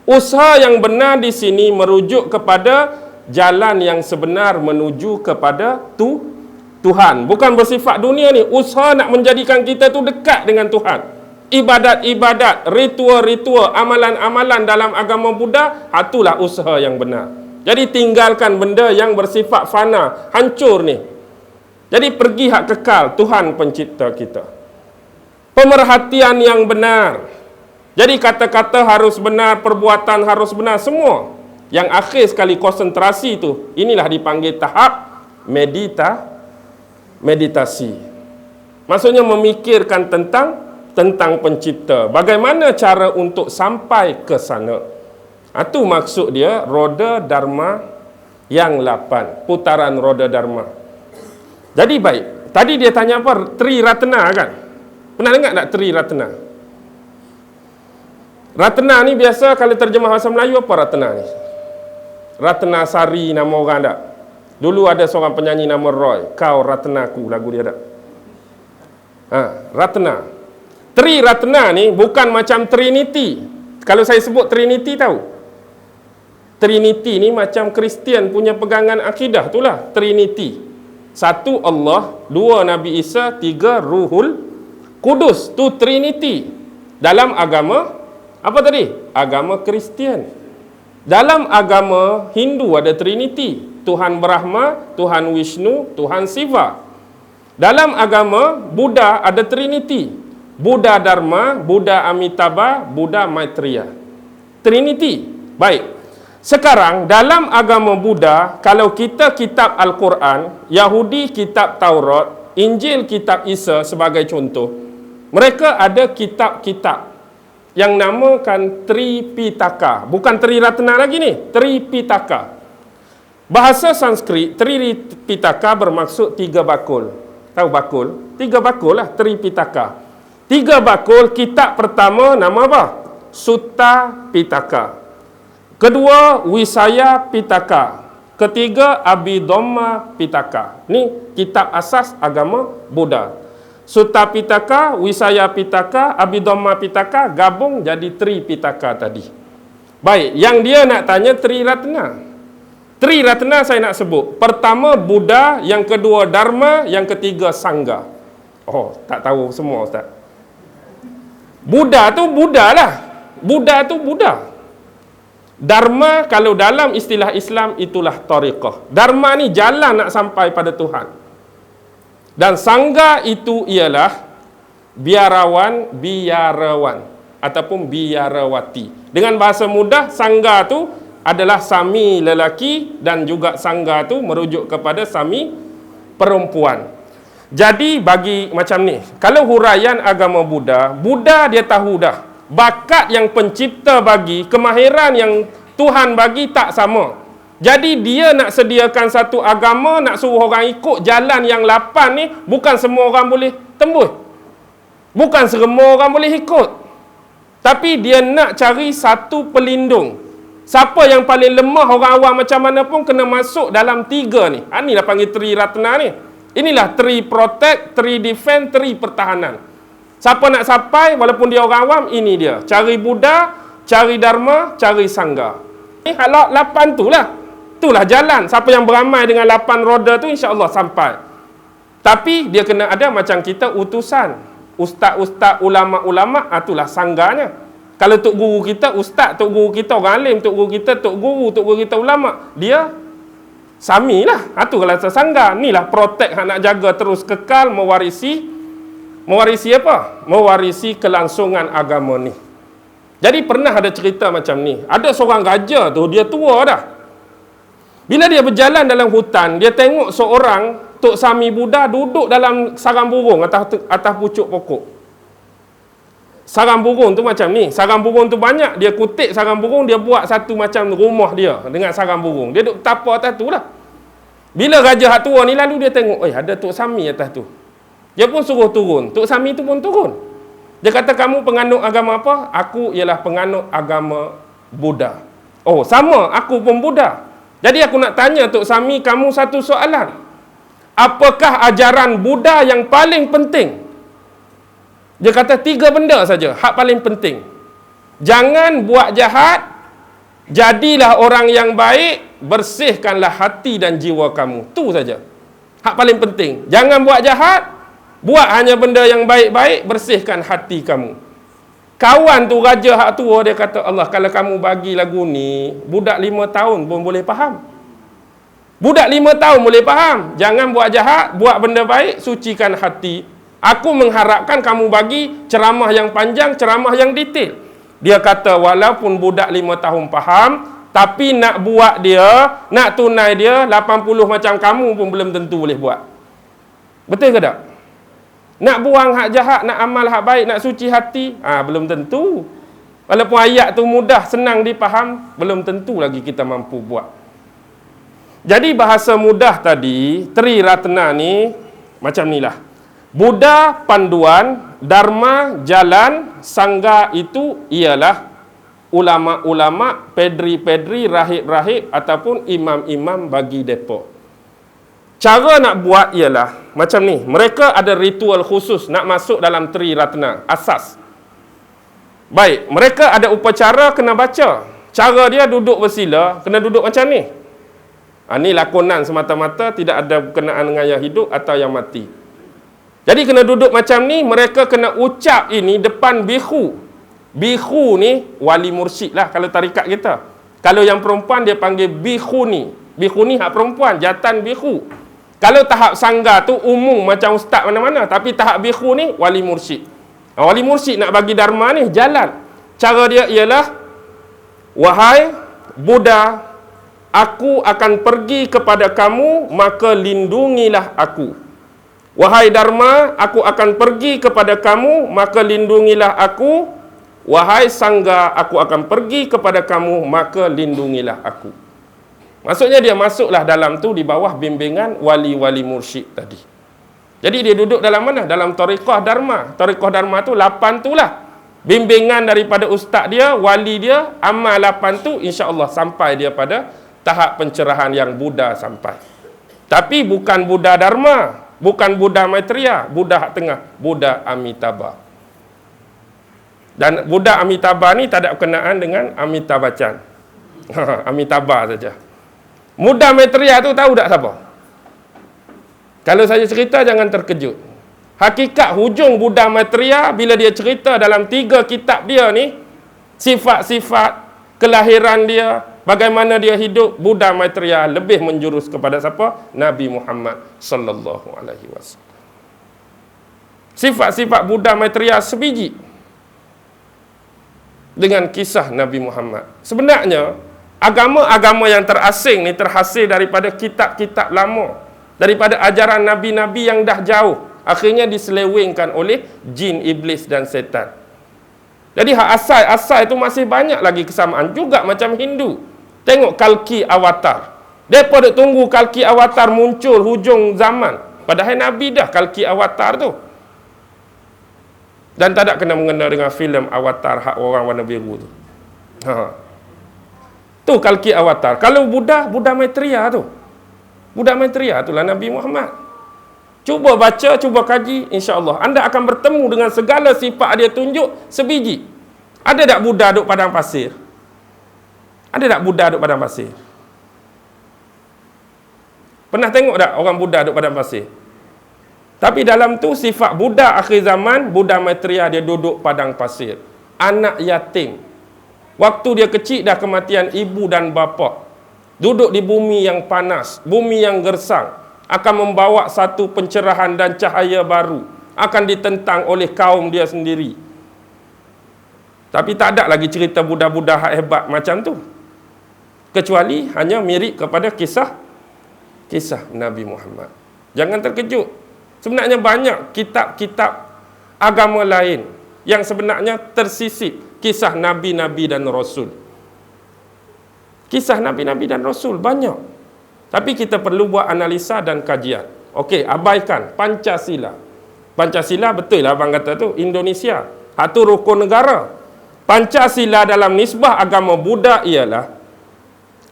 Usaha yang benar di sini merujuk kepada jalan yang sebenar menuju kepada Tuhan. Bukan bersifat dunia ni. Usaha nak menjadikan kita tu dekat dengan Tuhan. Ibadat-ibadat, ritual-ritual, amalan-amalan dalam agama Buddha, itulah usaha yang benar. Jadi tinggalkan benda yang bersifat fana, hancur ni. Jadi pergi hak kekal, Tuhan pencipta kita. Pemerhatian yang benar. Jadi kata-kata harus benar, perbuatan harus benar, semua. Yang akhir sekali konsentrasi tu, inilah dipanggil tahap meditasi. Maksudnya memikirkan tentang pencipta. Bagaimana cara untuk sampai ke sana? Itu maksud dia roda dharma yang 8. Putaran roda dharma. Jadi baik. Tadi dia tanya apa? Tri Ratna kan? Pernah dengar tak Tri Ratna? Ratna ni biasa kalau terjemah bahasa Melayu apa Ratna ni? Ratna Sari nama orang tak? Dulu ada seorang penyanyi nama Roy. Kau Ratnaku, lagu dia tak? Ratna. Tri Ratna ni bukan macam Trinity. Kalau saya sebut Trinity tahu? Trinity ni macam Kristian punya pegangan akidah itulah Trinity. 1 Allah, 2 Nabi Isa, 3 Ruhul Kudus. Tu Trinity. Dalam agama apa tadi? Agama Kristian. Dalam agama Hindu ada Trinity. Tuhan Brahma, Tuhan Vishnu, Tuhan Siva. Dalam agama Buddha ada Trinity. Buddha Dharma, Buddha Amitabha, Buddha Maitreya. Trinity. Baik. Sekarang dalam agama Buddha, kalau kita kitab Al-Quran, Yahudi kitab Taurat, Injil kitab Isa sebagai contoh, mereka ada kitab-kitab yang namakan Tripitaka. Bukan Tri Ratna lagi ni, Tripitaka. Bahasa Sanskrit, Tripitaka bermaksud 3 bakul. Tahu bakul? 3 bakul lah, Tripitaka. 3 bakul, kitab pertama nama apa? Sutta Pitaka. Kedua, Wisaya Pitaka. Ketiga, Abhidhamma Pitaka. Ni kitab asas agama Buddha. Sutta Pitaka, Wisaya Pitaka, Abhidhamma Pitaka gabung jadi Tripitaka tadi. Baik, yang dia nak tanya Tri Ratna. Tri Ratna saya nak sebut. Pertama Buddha, yang kedua Dharma, yang ketiga Sangha. Oh, tak tahu semua Ustaz. Buddha tu Buddha lah. Buddha tu Buddha. Dharma kalau dalam istilah Islam itulah tariqah. Dharma ni jalan nak sampai pada Tuhan. Dan Sangha itu ialah biarawan ataupun biarawati. Dengan bahasa mudah, Sangha tu adalah sami lelaki dan juga Sangha tu merujuk kepada sami perempuan. Jadi bagi macam ni, kalau huraian agama Buddha, Buddha dia tahu dah bakat yang pencipta bagi, kemahiran yang Tuhan bagi tak sama. Jadi dia nak sediakan satu agama, nak suruh orang ikut jalan yang 8 ni, bukan semua orang boleh tembus. Bukan semua orang boleh ikut. Tapi dia nak cari satu pelindung. Siapa yang paling lemah, orang awam macam mana pun kena masuk dalam 3 ni. Inilah panggil Tri Ratna ni. Inilah Tri Protect, Tri Defend, Tri Pertahanan. Siapa nak sampai, walaupun dia orang awam, ini dia. Cari Buddha, cari Dharma, cari Sangha. Ini halak 8 tu lah. Itulah jalan. Siapa yang beramal dengan 8 roda tu, insya-Allah sampai. Tapi dia kena ada macam kita utusan. Ustaz-ustaz, ulama-ulama, itulah sangganya. Kalau tok guru kita, ustaz, tok guru kita orang alim, tok guru kita, tok guru kita ulama, dia sami lah. Itu kalau sangga. Inilah protect nak jaga terus kekal, mewarisi apa? Mewarisi kelangsungan agama ni. Jadi pernah ada cerita macam ni. Ada seorang raja tu, dia tua dah. Bila dia berjalan dalam hutan, dia tengok seorang Tok Sami Buddha duduk dalam sarang burung atas pucuk pokok. Sarang burung tu macam ni. Sarang burung tu banyak. Dia kutip sarang burung, dia buat satu macam rumah dia dengan sarang burung. Dia duduk tapa atas tu lah. Bila raja hak tua ni lalu dia tengok, ada Tok Sami atas tu. Dia pun suruh turun. Tok Sami tu pun turun. Dia kata, kamu penganut agama apa? Aku ialah penganut agama Buddha. Oh, sama. Aku pun Buddha. Jadi aku nak tanya Tok Sami kamu satu soalan. Apakah ajaran Buddha yang paling penting? Dia kata 3 benda saja, hak paling penting. Jangan buat jahat, jadilah orang yang baik, bersihkanlah hati dan jiwa kamu. Tu saja. Hak paling penting. Jangan buat jahat, buat hanya benda yang baik-baik, bersihkan hati kamu. Kawan tu raja hak tua, dia kata, Allah, kalau kamu bagi lagu ni, budak 5 tahun pun boleh faham. Budak 5 tahun boleh faham. Jangan buat jahat, buat benda baik, sucikan hati. Aku mengharapkan kamu bagi ceramah yang panjang, ceramah yang detail. Dia kata, walaupun budak 5 tahun faham, tapi nak buat dia, nak tunai dia, 80 macam kamu pun belum tentu boleh buat. Betul ke tak? Nak buang hak jahat, nak amal hak baik, nak suci hati, belum tentu. Walaupun ayat tu mudah, senang dipaham, belum tentu lagi kita mampu buat. Jadi bahasa mudah tadi, Tri Ratna ni macam ni lah. Buddha panduan, Dharma jalan, Sangha itu ialah ulama-ulama, pedri-pedri, rahib-rahib ataupun imam-imam bagi depa. Cara nak buat ialah macam ni. Mereka ada ritual khusus nak masuk dalam Tri Ratna, asas. Baik, mereka ada upacara kena baca. Cara dia duduk bersila, kena duduk macam ni. Ni lakonan semata-mata, tidak ada berkenaan dengan yang hidup atau yang mati. Jadi kena duduk macam ni, mereka kena ucap ini depan bihu. Bihu ni wali mursyid lah kalau tarikat kita. Kalau yang perempuan dia panggil bihuni. Bihuni hak perempuan, jatan bihu. Kalau tahap sangga tu umum macam ustaz mana-mana, tapi tahap bihu ni wali mursyid. Wali mursyid nak bagi dharma ni jalan. Cara dia ialah, wahai Buddha, aku akan pergi kepada kamu, maka lindungilah aku. Wahai Dharma, aku akan pergi kepada kamu, maka lindungilah aku. Wahai Sangha, aku akan pergi kepada kamu, maka lindungilah aku. Maksudnya dia masuklah dalam tu di bawah bimbingan wali-wali mursyid tadi. Jadi dia duduk dalam mana? Dalam tariqah Dharma. Tariqah Dharma tu 8 tu lah. Bimbingan daripada ustaz dia, wali dia, amal 8 tu, insya-Allah sampai dia pada tahap pencerahan yang Buddha sampai. Tapi bukan Buddha Dharma. Bukan Buddha Maitreya, Buddha hak tengah, Buddha Amitabha. Dan Buddha Amitabha ni tak ada berkenaan dengan Amitabh Bachchan. Amitabha saja. Buddha Maitreya tu tahu tak siapa? Kalau saya cerita jangan terkejut. Hakikat hujung Buddha Maitreya bila dia cerita dalam 3 kitab dia ni, sifat-sifat kelahiran dia, bagaimana dia hidup, Buddha Maitreya lebih menjurus kepada siapa? Nabi Muhammad sallallahu alaihi wasallam. Sifat-sifat Buddha Maitreya sebiji dengan kisah Nabi Muhammad. Sebenarnya agama-agama yang terasing ni terhasil daripada kitab-kitab lama, daripada ajaran nabi-nabi yang dah jauh, akhirnya diselewengkan oleh jin, iblis dan setan. Jadi hak asal itu masih banyak lagi kesamaan juga macam Hindu. Tengok Kalki Avatar. Mereka duk tunggu Kalki Avatar muncul hujung zaman. Padahal Nabi dah Kalki Avatar tu. Dan tak ada kena mengena dengan filem Avatar hak orang warna biru tu. Tu Kalki Avatar. Kalau Buddha Maitreya tu. Buddha Maitreya itulah Nabi Muhammad. Cuba baca, cuba kaji, insya-Allah anda akan bertemu dengan segala sifat dia tunjuk sebiji. Ada tak Buddha duduk padang pasir? Ada tak Buddha duduk padang pasir? Pernah tengok tak orang Buddha duduk padang pasir? Tapi dalam tu sifat Buddha akhir zaman, Buddha Maitreya dia duduk padang pasir. Anak yatim. Waktu dia kecil dah kematian ibu dan bapa. Duduk di bumi yang panas, bumi yang gersang. Akan membawa satu pencerahan dan cahaya baru. Akan ditentang oleh kaum dia sendiri. Tapi tak ada lagi cerita Buddha-Buddha hebat macam tu. Kecuali hanya mirip kepada kisah Nabi Muhammad. Jangan terkejut. Sebenarnya banyak kitab-kitab agama lain yang sebenarnya tersisip kisah Nabi-Nabi dan Rasul. Kisah Nabi-Nabi dan Rasul banyak. Tapi kita perlu buat analisa dan kajian. Okey, abaikan Pancasila. Pancasila betul lah abang kata tu, Indonesia. Itu rukun negara. Pancasila dalam nisbah agama Buddha ialah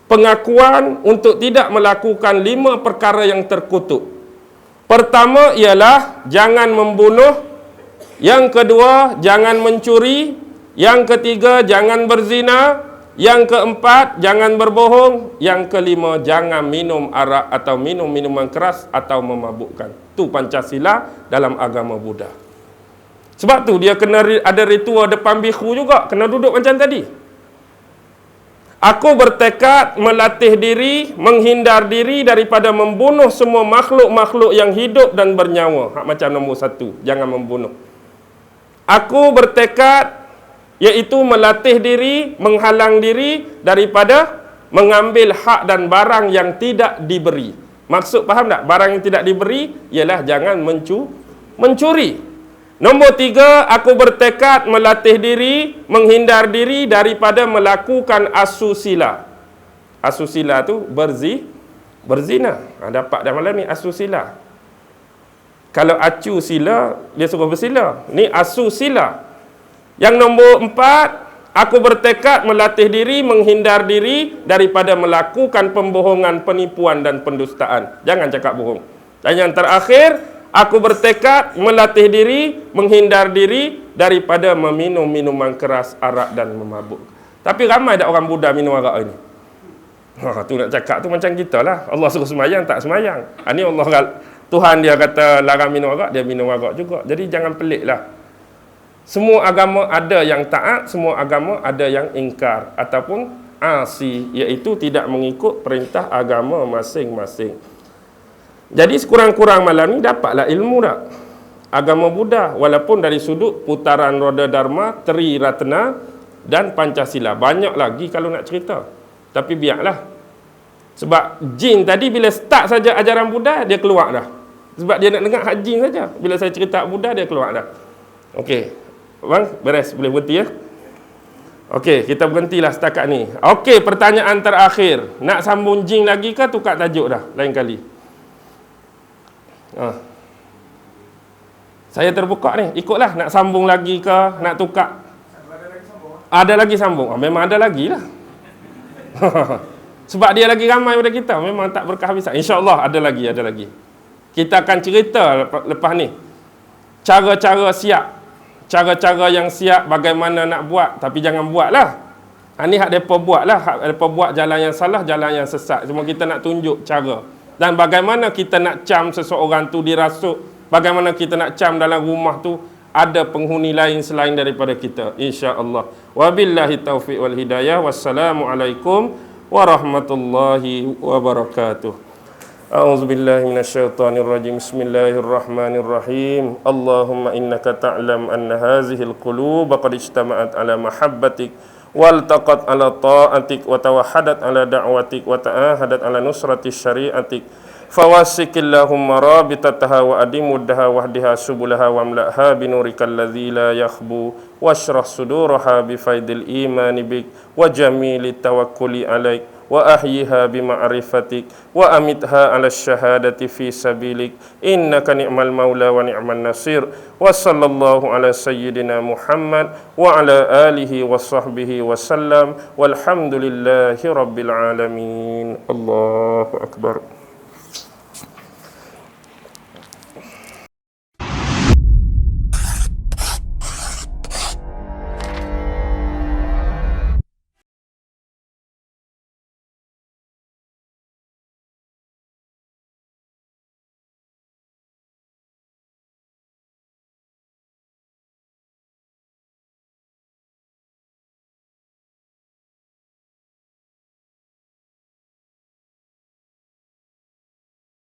pengakuan untuk tidak melakukan 5 perkara yang terkutuk. Pertama ialah jangan membunuh. Yang kedua, jangan mencuri. Yang ketiga, jangan berzina. Yang keempat, jangan berbohong. Yang kelima, jangan minum arak atau minum minuman keras atau memabukkan. Itu Pancasila dalam agama Buddha. Sebab tu dia kena ada ritual depan biku juga, kena duduk macam tadi. Aku bertekad melatih diri, menghindar diri daripada membunuh semua makhluk-makhluk yang hidup dan bernyawa. Macam nombor 1, jangan membunuh. Aku bertekad, iaitu melatih diri, menghalang diri daripada mengambil hak dan barang yang tidak diberi. Maksud faham tak? Barang yang tidak diberi ialah jangan mencuri. Nombor 3, aku bertekad melatih diri, menghindar diri daripada melakukan asusila. Asusila tu berzina. Dapat dah malam ni asusila. Kalau acu sila, dia suruh bersila. Ni asusila. Yang nombor 4, aku bertekad melatih diri, menghindar diri daripada melakukan pembohongan, penipuan dan pendustaan. Jangan cakap bohong. Dan yang terakhir, aku bertekad melatih diri, menghindar diri daripada meminum minuman keras, arak dan memabuk. Tapi ramai tak orang Buddha minum arak ini? Tu nak cakap tu macam kita lah. Allah suruh semayang, tak semayang. Ini Allah, Tuhan dia kata larang minum arak, dia minum arak juga. Jadi jangan pelik lah. Semua agama ada yang taat, semua agama ada yang ingkar ataupun asi, iaitu tidak mengikut perintah agama masing-masing. Jadi sekurang-kurang malam ni dapatlah ilmu tak? Agama Buddha, walaupun dari sudut putaran roda Dharma, Tri Ratna dan Pancasila. Banyak lagi kalau nak cerita. Tapi biarlah. Sebab jin tadi bila start saja ajaran Buddha, dia keluar dah. Sebab dia nak dengar hak jin saja. Bila saya cerita Buddha, dia keluar dah. Okey. Bang, beres. Boleh berhenti ya? Okey, kita berhentilah setakat ni. Okey, pertanyaan terakhir. Nak sambung jin lagi ke tukar tajuk dah? Lain kali. Saya terbuka ni. Ikutlah. Nak sambung lagi ke? Nak tukar? Ada lagi sambung? Memang ada lagi lah. Sebab dia lagi ramai pada kita. Memang tak berkehabisan. InsyaAllah ada lagi. Kita akan cerita lepas ni. Cara-cara siap. Cara-cara yang siap bagaimana nak buat. Tapi jangan buat lah. Ini hak mereka buat lah. Hak mereka buat jalan yang salah, jalan yang sesat. Cuma kita nak tunjuk cara. Dan bagaimana kita nak cam seseorang tu dirasuk. Bagaimana kita nak cam dalam rumah tu ada penghuni lain selain daripada kita. InsyaAllah. Wabillahi taufiq wal hidayah. Wassalamualaikum warahmatullahi wabarakatuh. A'udzu billahi minasyaitonir rajim. Bismillahirrahmanirrahim. Allahumma innaka ta'lam anna hazihil qulub qad ijtama'at ala mahabbatik waltaqat ala ta'atik wa tawahhadat ala da'watik wa ta'ahadat ala nusrati syari'atik. Fawasikillahumma rabitataha wa adimuddaha wahdiha subulaha wa amla'ha binurikal ladzi la yakhbu washrah suduraha bifaidil imani bik wa jamili tawakkuli alaik wa ahyiha bima'rifatik wa amitha ala syahadati fi sabilik innaka ni'mal maula wa ni'man nasir wa sallallahu ala sayyidina Muhammad wa ala alihi wa sahbihi wa sallam walhamdulillahi rabbil alamin. Allahu akbar.